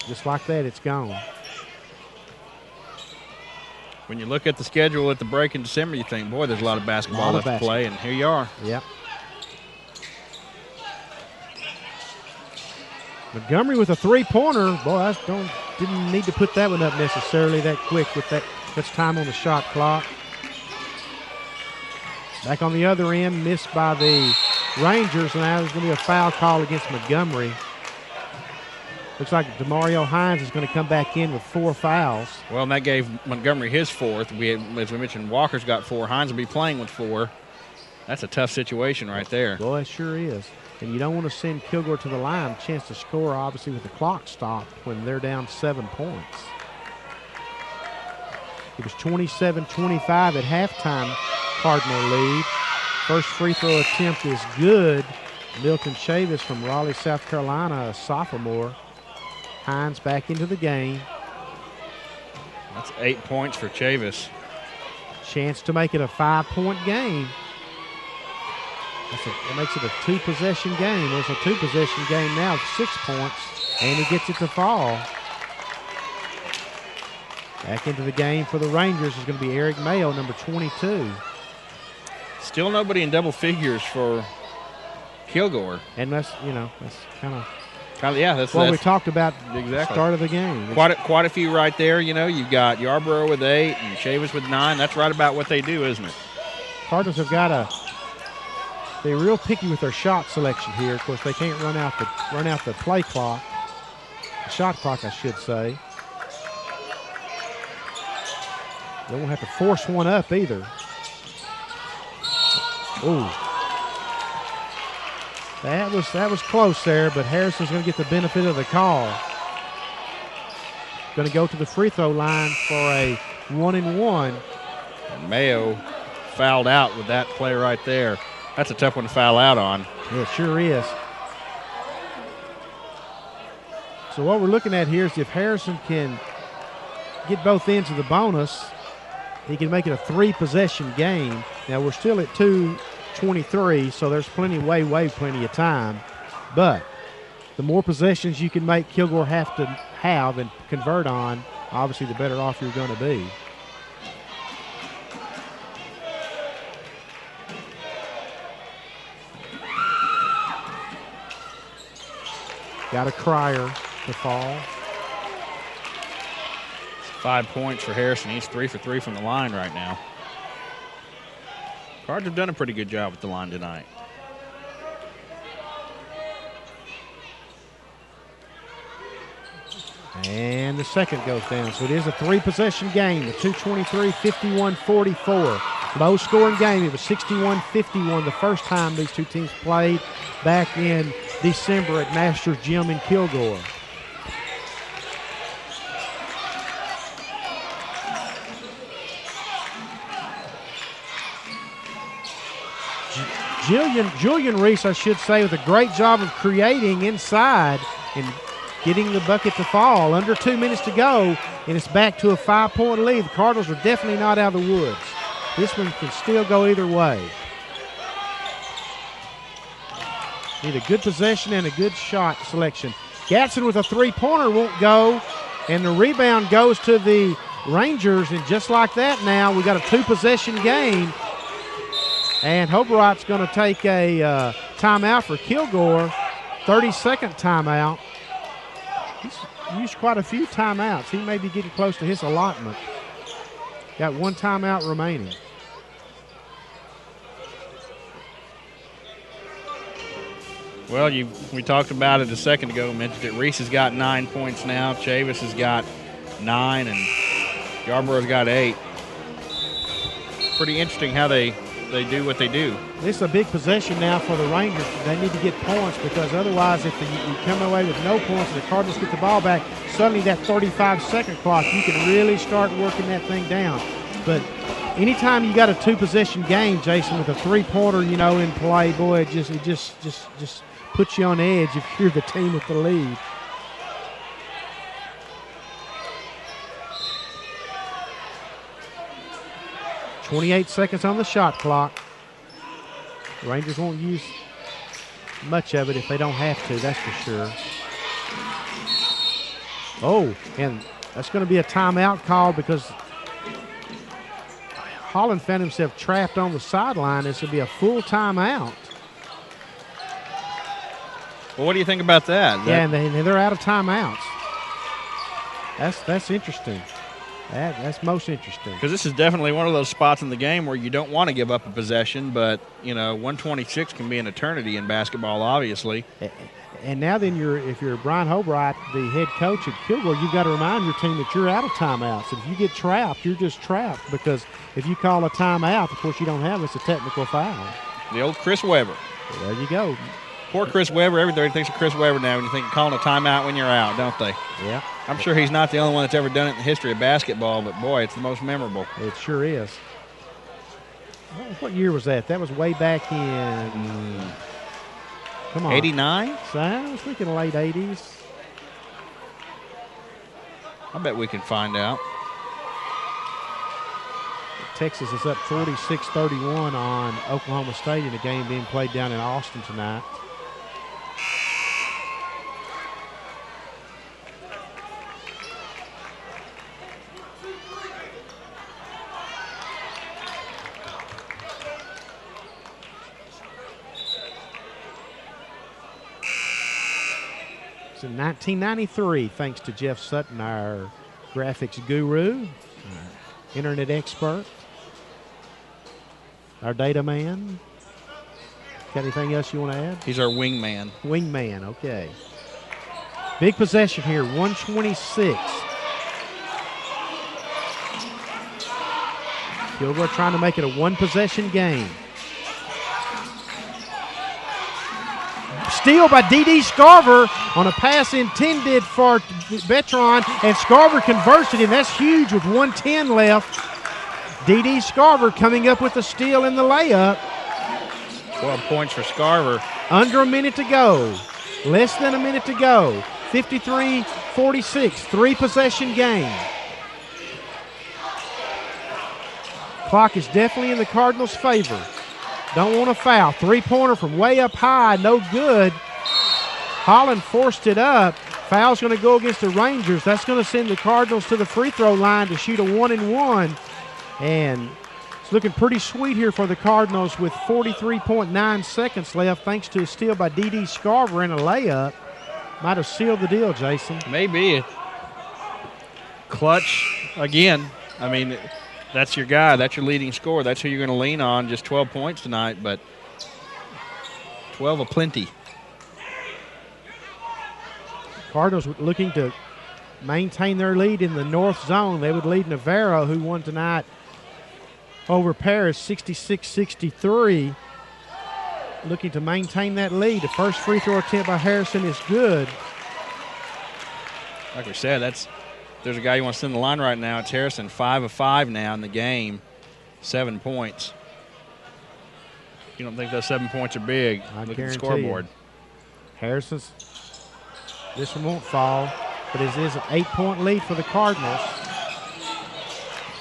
just like that, it's gone. When you look at the schedule at the break in December, you think, boy, there's a lot of basketball left to play, and here you are. Yep. Montgomery with a 3-pointer. Boy, I didn't need to put that one up necessarily that quick with that much time on the shot clock. Back on the other end, missed by the Rangers, and now there's going to be a foul call against Montgomery. Looks like DeMario Hines is going to come back in with 4 fouls. Well, and that gave Montgomery his 4th. As we mentioned, Walker's got 4. Hines will be playing with 4. That's a tough situation right there. Boy, it sure is. And you don't want to send Kilgore to the line. Chance to score, obviously, with the clock stopped when they're down 7 points. It was 27-25 at halftime, Cardinal lead. First free throw attempt is good. Milton Chavis from Raleigh, South Carolina, a sophomore. Hines back into the game. That's 8 points for Chavis. Chance to make it a 5-point game. It makes it a 2-possession game. It's a 2-possession game now, 6 points, and he gets it to fall. Back into the game for the Rangers is going to be Eric Mayo, number 22. Still nobody in double figures for Kilgore. And that's kind of that's what we talked about exactly. At the start of the game. Quite a few right there. You've got Yarborough with 8 and Chavis with 9. That's right about what they do, isn't it? Cardinals have got to be real picky with their shot selection here. Of course, they can't run out the play clock, the shot clock, I should say. They won't have to force one up either. Ooh. That was close there, but Harrison's going to get the benefit of the call. Going to go to the free throw line for a 1-and-1. Mayo fouled out with that play right there. That's a tough one to foul out on. Yeah, it sure is. So what we're looking at here is if Harrison can get both ends of the bonus, he can make it a 3-possession game. Now we're still at 2:23, so there's way plenty of time. But the more possessions you can make Kilgore have to have and convert on, obviously the better off you're going to be. Got a crier to fall. 5 points for Harrison. He's 3 for 3 from the line right now. Cards have done a pretty good job with the line tonight. And the second goes down. So it is a 3-possession game. The 2:23, 51-44. Low-scoring game. It was 61-51 the first time these two teams played back in December at Masters Gym in Kilgore. Julian Reese, I should say, with a great job of creating inside and getting the bucket to fall. Under 2 minutes to go, and it's back to a 5-point lead. The Cardinals are definitely not out of the woods. This one can still go either way. Need a good possession and a good shot selection. Gatson with a three-pointer won't go, and the rebound goes to the Rangers, and just like that now, we got a two-possession game. And Hobart's going to take a timeout for Kilgore, 30-second timeout. He's used quite a few timeouts. He may be getting close to his allotment. Got one timeout remaining. Well, we talked about it a second ago, mentioned it. Reese has got 9 points now. Chavis has got 9, and Yarborough's got 8. Pretty interesting how they do what they do. This is a big possession now for the Rangers. They need to get points because otherwise if you come away with no points and the Cardinals get the ball back, suddenly that 35-second clock, you can really start working that thing down. But anytime you got a two-possession game, Jason, with a three-pointer, in play, boy, it just puts you on edge if you're the team with the lead. .28 seconds on the shot clock. The Rangers won't use much of it if they don't have to, that's for sure. Oh, and that's going to be a timeout call because Holland found himself trapped on the sideline. This will be a full timeout. Well, what do you think about that? Yeah, and they're out of timeouts. That's interesting. That's most interesting. Because this is definitely one of those spots in the game where you don't want to give up a possession, but, 126 can be an eternity in basketball, obviously. And now then if you're Brian Hobart, the head coach at Kilgore, you've got to remind your team that you're out of timeouts. If you get trapped, you're just trapped because if you call a timeout, of course you don't have, it's a technical foul. The old Chris Webber. There you go. Poor Chris Webber. Everybody thinks of Chris Webber now when you think of calling a timeout when you're out, don't they? Yeah. I'm sure he's not the only one that's ever done it in the history of basketball, but, boy, it's the most memorable. It sure is. What year was that? That was way back in, come on. 89? So I was thinking late 80s. I bet we can find out. Texas is up 46-31 on Oklahoma State in a game being played down in Austin tonight. It's in 1993, thanks to Jeff Sutton, our graphics guru, internet expert, our data man. Got anything else you want to add? He's our wingman. Wingman, okay. Big possession here, 126. Kilgore trying to make it a one-possession game. Steal by D.D. Scarver on a pass intended for Betron, and Scarver converts it, and that's huge with 1:10 left. D.D. Scarver coming up with the steal in the layup. 12 points for Scarver. Under a minute to go. Less than a minute to go. 53-46, three-possession game. Clock is definitely in the Cardinals' favor. Don't want to foul. Three-pointer from way up high, no good. Holland forced it up. Foul's going to go against the Rangers. That's going to send the Cardinals to the free throw line to shoot a 1-and-1. And it's looking pretty sweet here for the Cardinals with 43.9 seconds left thanks to a steal by D.D. Scarver and a layup. Might have sealed the deal, Jason. Maybe. Clutch again. I mean, that's your guy. That's your leading scorer. That's who you're going to lean on. Just 12 points tonight, but 12 aplenty. Cardinals looking to maintain their lead in the north zone. They would lead Navarro, who won tonight over Paris 66-63. Looking to maintain that lead. The first free throw attempt by Harrison is good. Like we said, there's a guy you want to send the line right now. It's Harrison, 5 of 5 now in the game, 7 points. You don't think those 7 points are big? Look at the scoreboard. Harrison's, this one won't fall, but it is an 8-point lead for the Cardinals.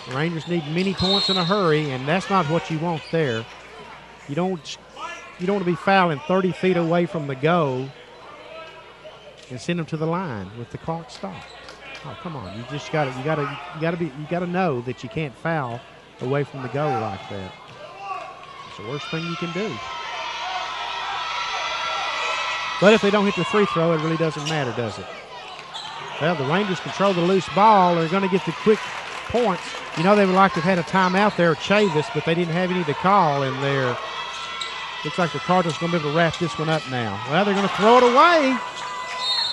The Rangers need many points in a hurry, and that's not what you want there. You don't want to be fouling 30 feet away from the goal. and send them to the line with the clock stopped. Oh, come on! You just got to know that you can't foul away from the goal like that. It's the worst thing you can do. But if they don't hit the free throw, it really doesn't matter, does it? Well, the Rangers control the loose ball. They're going to get the quick points. You know, they would like to have had a timeout there at Chavis, but they didn't have any to call in there. Looks like the Cardinals are going to be able to wrap this one up now. Well, they're going to throw it away.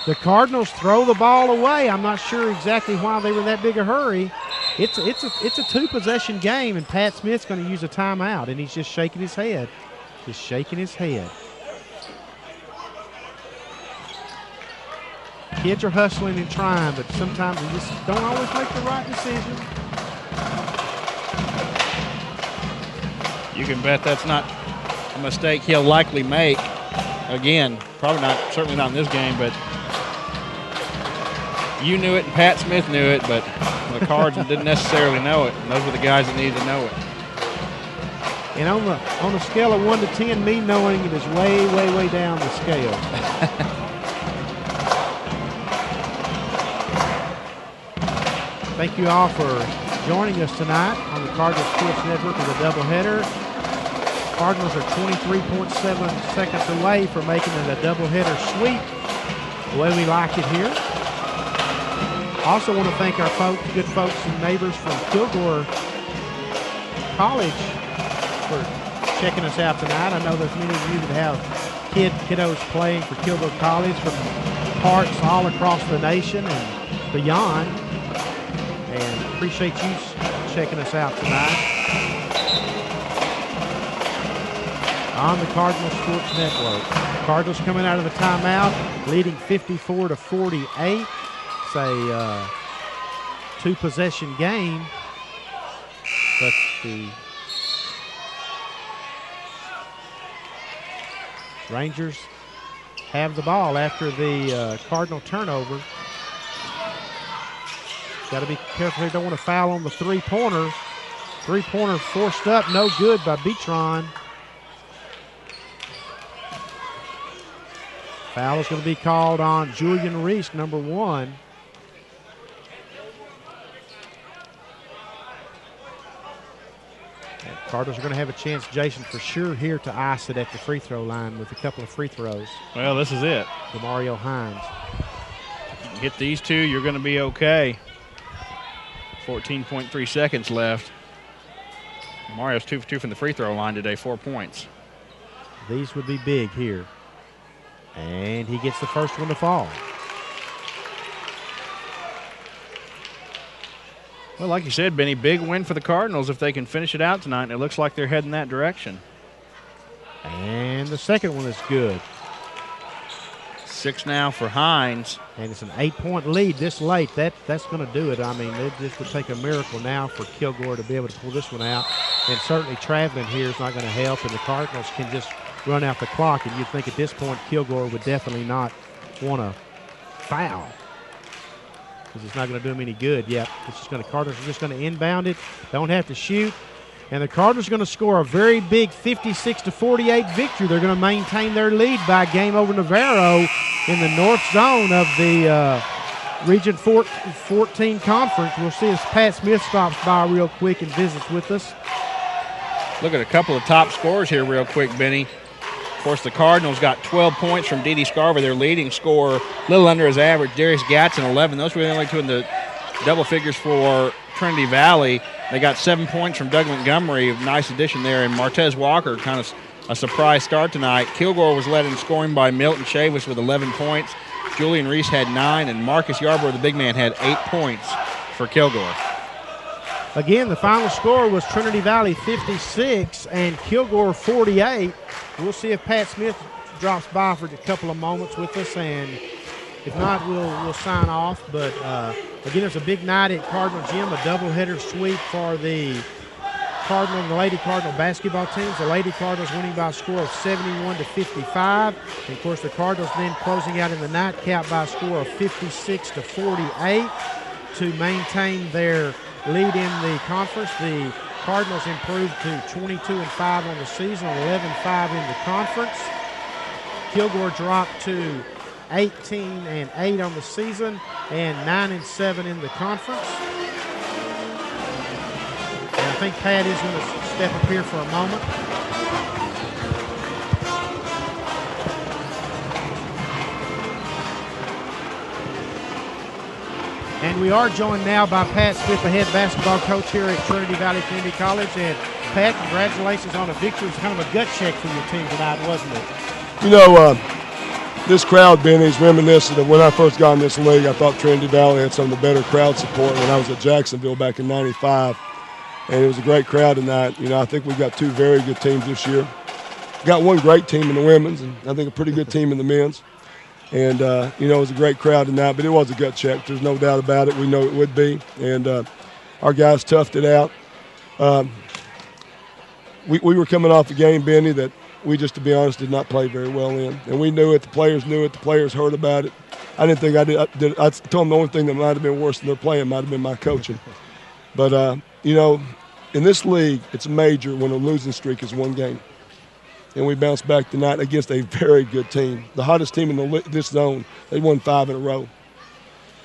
The Cardinals throw the ball away. I'm not sure exactly why they were in that big a hurry. It's a two-possession game, and Pat Smith's going to use a timeout, and he's just shaking his head. Just shaking his head. Kids are hustling and trying, but sometimes they just don't always make the right decision. You can bet that's not a mistake he'll likely make. Again, probably not, certainly not in this game, but you knew it and Pat Smith knew it, but the Cards didn't necessarily know it, and those were the guys that needed to know it. And on a scale of 1 to 10, me knowing it is way, way, way down the scale. Thank you all for joining us tonight on the Cardinal Sports Network with a doubleheader. Cardinals are 23.7 seconds away from making it a doubleheader sweep, the way we like it here. Also want to thank our folks, good folks and neighbors from Kilgore College for checking us out tonight. I know there's many of you that have kiddos playing for Kilgore College from parts all across the nation and beyond. And appreciate you checking us out tonight on the Cardinal Sports Network. Cardinals coming out of the timeout, leading 54-48. It's a two-possession game, but the Rangers have the ball after the Cardinal turnover. Got to be careful here. Don't want to foul on the three-pointer. Three-pointer forced up, no good by Beatron. Foul is going to be called on Julian Reese, number 1. And Cardinals are going to have a chance, Jason, for sure here to ice it at the free throw line with a couple of free throws. Well, this is it. Mario Hines. Get these two, you're going to be okay. 14.3 seconds left. Mario's 2 for 2 from the free throw line today, 4 points. These would be big here. And he gets the first one to fall. Well, like you said, Benny, big win for the Cardinals if they can finish it out tonight, and it looks like they're heading that direction. And the second one is good. 6 now for Hines. And it's an 8-point lead this late. That's going to do it. I mean, this would take a miracle now for Kilgore to be able to pull this one out. And certainly traveling here is not going to help, and the Cardinals can just run out the clock. And you'd think at this point Kilgore would definitely not want to foul because it's not going to do them any good. Yep, it's just going to, Cardinals are just going to inbound it. Don't have to shoot. And the Cardinals are going to score a very big 56-48 victory. They're going to maintain their lead by a game over Navarro in the north zone of the Region 14 Conference. We'll see as Pat Smith stops by real quick and visits with us. Look at a couple of top scorers here real quick, Benny. Of course, the Cardinals got 12 points from Dede Scarver, their leading scorer, a little under his average. Darius Gatson, 11. Those were the only two in the double figures for Trinity Valley. They got 7 points from Doug Montgomery, a nice addition there, and Martez Walker, kind of a surprise start tonight. Kilgore was led in scoring by Milton Chavis with 11 points. Julian Reese had 9, and Marcus Yarborough, the big man, had 8 points for Kilgore. Again, the final score was Trinity Valley 56 and Kilgore 48. We'll see if Pat Smith drops by for a couple of moments with us, and if not, we'll sign off. But again, it's a big night at Cardinal Gym, a doubleheader sweep for the Cardinal and the Lady Cardinal basketball teams. The Lady Cardinals winning by a score of 71-55. And of course, the Cardinals then closing out in the nightcap by a score of 56-48 to maintain their lead in the conference. The Cardinals improved to 22-5 on the season, 11-5 in the conference. Kilgore dropped to 18-8 on the season, and 9-7 in the conference. And I think Pat is going to step up here for a moment. And we are joined now by Pat Smith, the head basketball coach here at Trinity Valley Community College. And Pat, congratulations on a victory. It was kind of a gut check for your team tonight, wasn't it? You know, this crowd, Benny, is reminiscent of when I first got in this league. I thought Trinity Valley had some of the better crowd support when I was at Jacksonville back in '95. And it was a great crowd tonight. You know, I think we've got two very good teams this year. Got one great team in the women's, and I think a pretty good team in the men's. And, you know, it was a great crowd tonight, but it was a gut check. There's no doubt about it. We know it would be. And our guys toughed it out. We were coming off a game, Benny, that we just, to be honest, did not play very well in. And we knew it. The players knew it. The players heard about it. I didn't think I did. I told them the only thing that might have been worse than their playing might have been my coaching. But, you know, in this league, it's major when a losing streak is one game. And we bounced back tonight against a very good team. The hottest team in this zone. They won 5 in a row.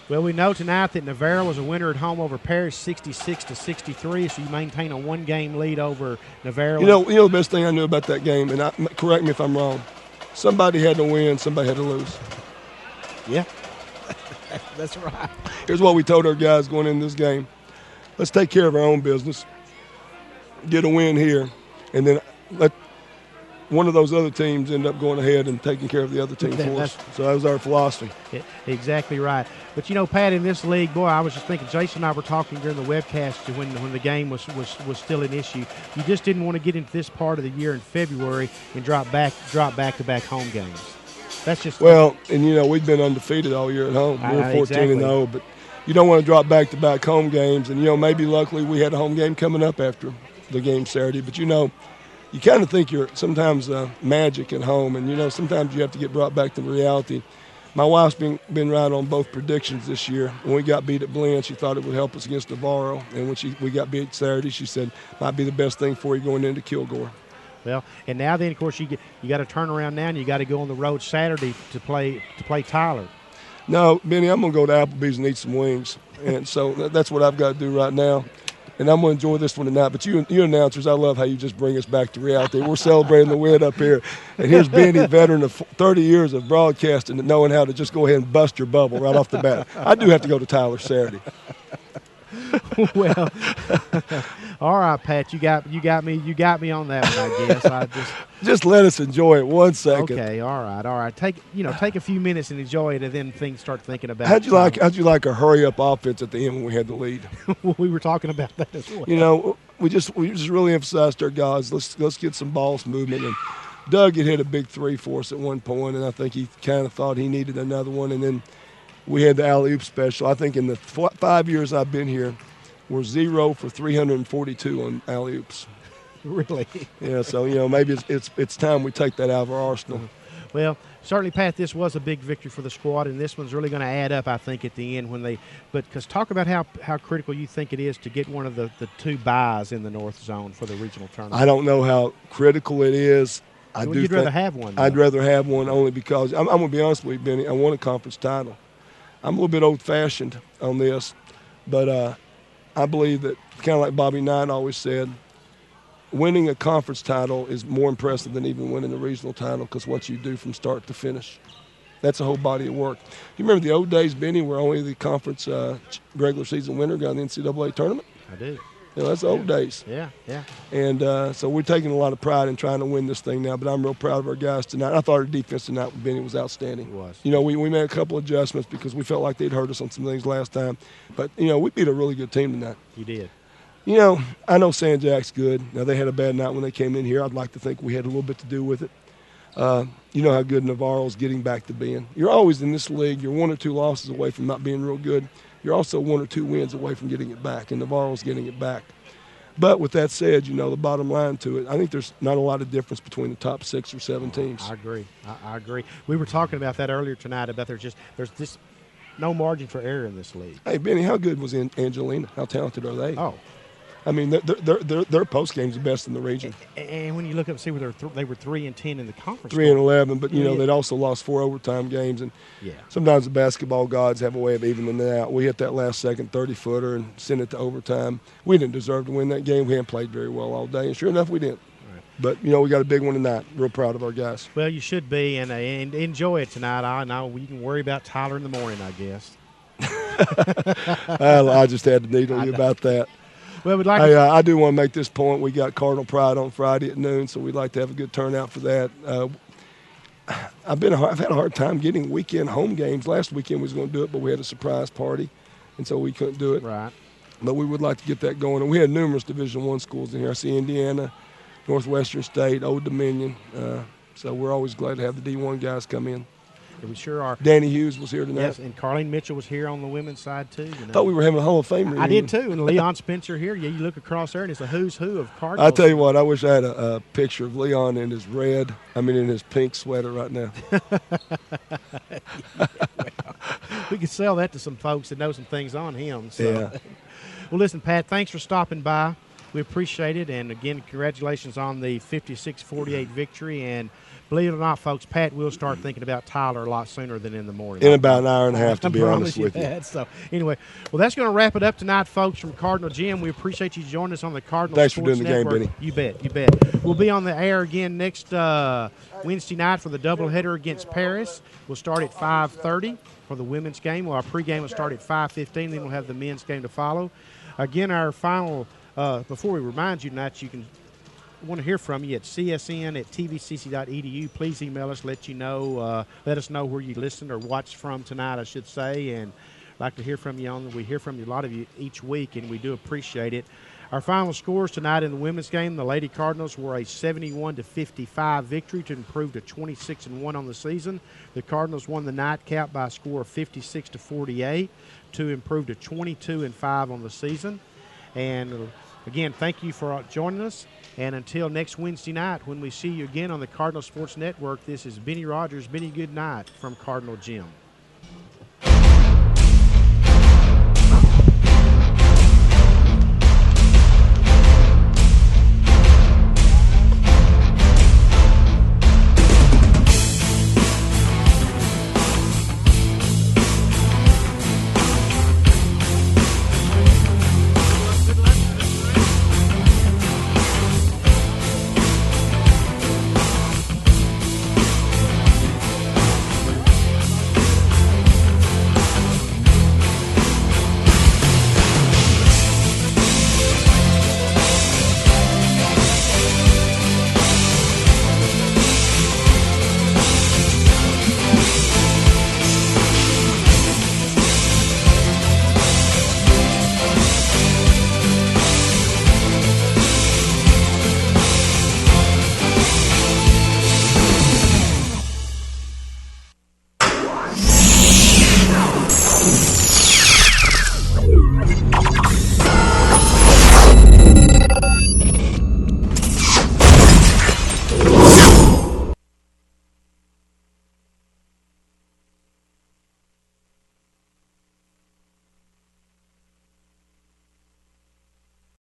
Well, we know tonight that Navarro was a winner at home over Parrish, 66-63. So you maintain a one-game lead over Navarro. You know the best thing I knew about that game, and correct me if I'm wrong, somebody had to win, somebody had to lose. Yeah, that's right. Here's what we told our guys going into this game. Let's take care of our own business, get a win here, and then let one of those other teams end up going ahead and taking care of the other team for us. So that was our philosophy. Exactly right. But, you know, Pat, in this league, boy, I was just thinking, Jason and I were talking during the webcast when the game was still an issue. You just didn't want to get into this part of the year in February and drop back-to-back home games. That's just – Well, and, you know, we've been undefeated all year at home. We were 14-0, but you don't want to drop back-to-back home games. And, you know, maybe luckily we had a home game coming up after the game Saturday. But, you know, you kind of think you're sometimes magic at home, and, you know, sometimes you have to get brought back to reality. My wife's been right on both predictions this year. When we got beat at Blinn, she thought it would help us against Navarro. And when we got beat Saturday, she said, might be the best thing for you going into Kilgore. Well, and now then, of course, you got to turn around now, and you got to go on the road Saturday to play Tyler. No, Benny, I'm going to go to Applebee's and eat some wings. And so that's what I've got to do right now. And I'm going to enjoy this one tonight. But you announcers, I love how you just bring us back to reality. We're celebrating the win up here. And here's Benny, veteran of 30 years of broadcasting and knowing how to just go ahead and bust your bubble right off the bat. I do have to go to Tyler Saturday. Well, all right, Pat, you got me on that one, I guess. Just let us enjoy it 1 second. Okay, all right. Take a few minutes and enjoy it, and then start thinking about. How'd you like a hurry up offense at the end when we had the lead? Well, we were talking about that as well. You know, we just really emphasized our guys. Let's get some balls movement. And Doug had hit a big three for us at one point, and I think he kind of thought he needed another one. And then we had the alley-oop special. I think in the 5 years I've been here, we're 0 for 342 on alley-oops. Really? Yeah, so, you know, maybe it's time we take that out of our arsenal. Well, certainly, Pat, this was a big victory for the squad, and this one's really going to add up, I think, at the end because talk about how critical you think it is to get one of the two buys in the North Zone for the regional tournament. I don't know how critical it is. You'd rather have one, though. I'd rather have one only because I'm going to be honest with you, Benny. I won a conference title. I'm a little bit old-fashioned on this, but I believe that, kind of like Bobby Knight always said, winning a conference title is more impressive than even winning a regional title because what you do from start to finish. That's a whole body of work. You remember the old days, Benny, where only the conference regular season winner got in the NCAA tournament? I do. You know, that's the old days. Yeah. And so we're taking a lot of pride in trying to win this thing now, but I'm real proud of our guys tonight. I thought our defense tonight with Benny was outstanding. It was. You know, we made a couple adjustments because we felt like they'd hurt us on some things last time. But, you know, we beat a really good team tonight. You did. You know, I know San Jack's good. Now, they had a bad night when they came in here. I'd like to think we had a little bit to do with it. You know how good Navarro's getting back to being. You're always in this league. You're 1 or 2 losses away from not being real good. You're also 1 or 2 wins away from getting it back, and Navarro's getting it back. But with that said, you know, the bottom line to it, I think there's not a lot of difference between the top 6 or 7 teams. I agree. I agree. We were talking about that earlier tonight, about there's just no margin for error in this league. Hey, Benny, how good was Angelina? How talented are they? Oh, I mean, their post game's the best in the region. And when you look up and see where they were 3-10 in the conference. 3-11, but they'd also lost 4 overtime games, and sometimes the basketball gods have a way of evening that out. We hit that last second 30-footer and sent it to overtime. We didn't deserve to win that game. We hadn't played very well all day, and sure enough, we didn't. Right. But we got a big one tonight. Real proud of our guys. Well, you should be, and enjoy it tonight. I know we can worry about Tyler in the morning, I guess. I just had to needle you about that. Well, we'd like. I do want to make this point. We got Cardinal Pride on Friday at noon, so we'd like to have a good turnout for that. I've had a hard time getting weekend home games. Last weekend we was going to do it, but we had a surprise party, and so we couldn't do it. Right. But we would like to get that going. And we had numerous Division I schools in here. I see Indiana, Northwestern State, Old Dominion. So we're always glad to have the D1 guys come in. We sure are. Danny Hughes was here tonight. Yes, and Carlene Mitchell was here on the women's side, too. I thought we were having a Hall of Fame reunion. I did, too. And Leon Spencer here. Yeah, you look across there, and it's a who's who of Cardinals. I'll tell you what, I wish I had a picture of Leon in his in his pink sweater right now. We could sell that to some folks that know some things on him. So. Yeah. Well, listen, Pat, thanks for stopping by. We appreciate it. And, again, congratulations on the 56-48 victory. And believe it or not, folks, Pat will start thinking about Tyler a lot sooner than in the morning. In about an hour and a half, to be honest with you. So, anyway, well, that's going to wrap it up tonight, folks, from Cardinal Gym. We appreciate you joining us on the Cardinal Thanks Sports for doing the Network. game, Benny. You bet. We'll be on the air again next Wednesday night for the doubleheader against Paris. We'll start at 5:30 for the women's game. Well, our pregame will start at 5:15. Then we'll have the men's game to follow. Again, our final, before we remind you tonight, you can want to hear from you at csn@tvcc.edu. Please email us, let us know where you listen or watch from tonight, I should say, and I'd like to hear from you we hear from you, a lot of you each week, and we do appreciate it. Our final scores tonight in the women's game, the Lady Cardinals were a 71-55 victory to improve to 26-1 on the season. The Cardinals won the nightcap by a score of 56-48 to improve to 22-5 on the season. And again, thank you for joining us. And until next Wednesday night, when we see you again on the Cardinal Sports Network, this is Benny Rogers. Benny, good night from Cardinal Gym.